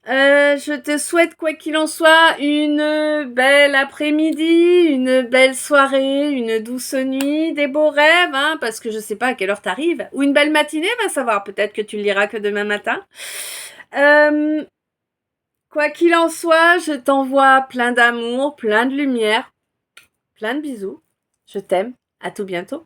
Je te souhaite, quoi qu'il en soit, une belle après-midi, une belle soirée, une douce nuit, des beaux rêves, hein, parce que je sais pas à quelle heure t'arrives, ou une belle matinée, va savoir, peut-être que tu le liras que demain matin. Euh, Quoi qu'il en soit, je t'envoie plein d'amour, plein de lumière, plein de bisous. Je t'aime. À tout bientôt.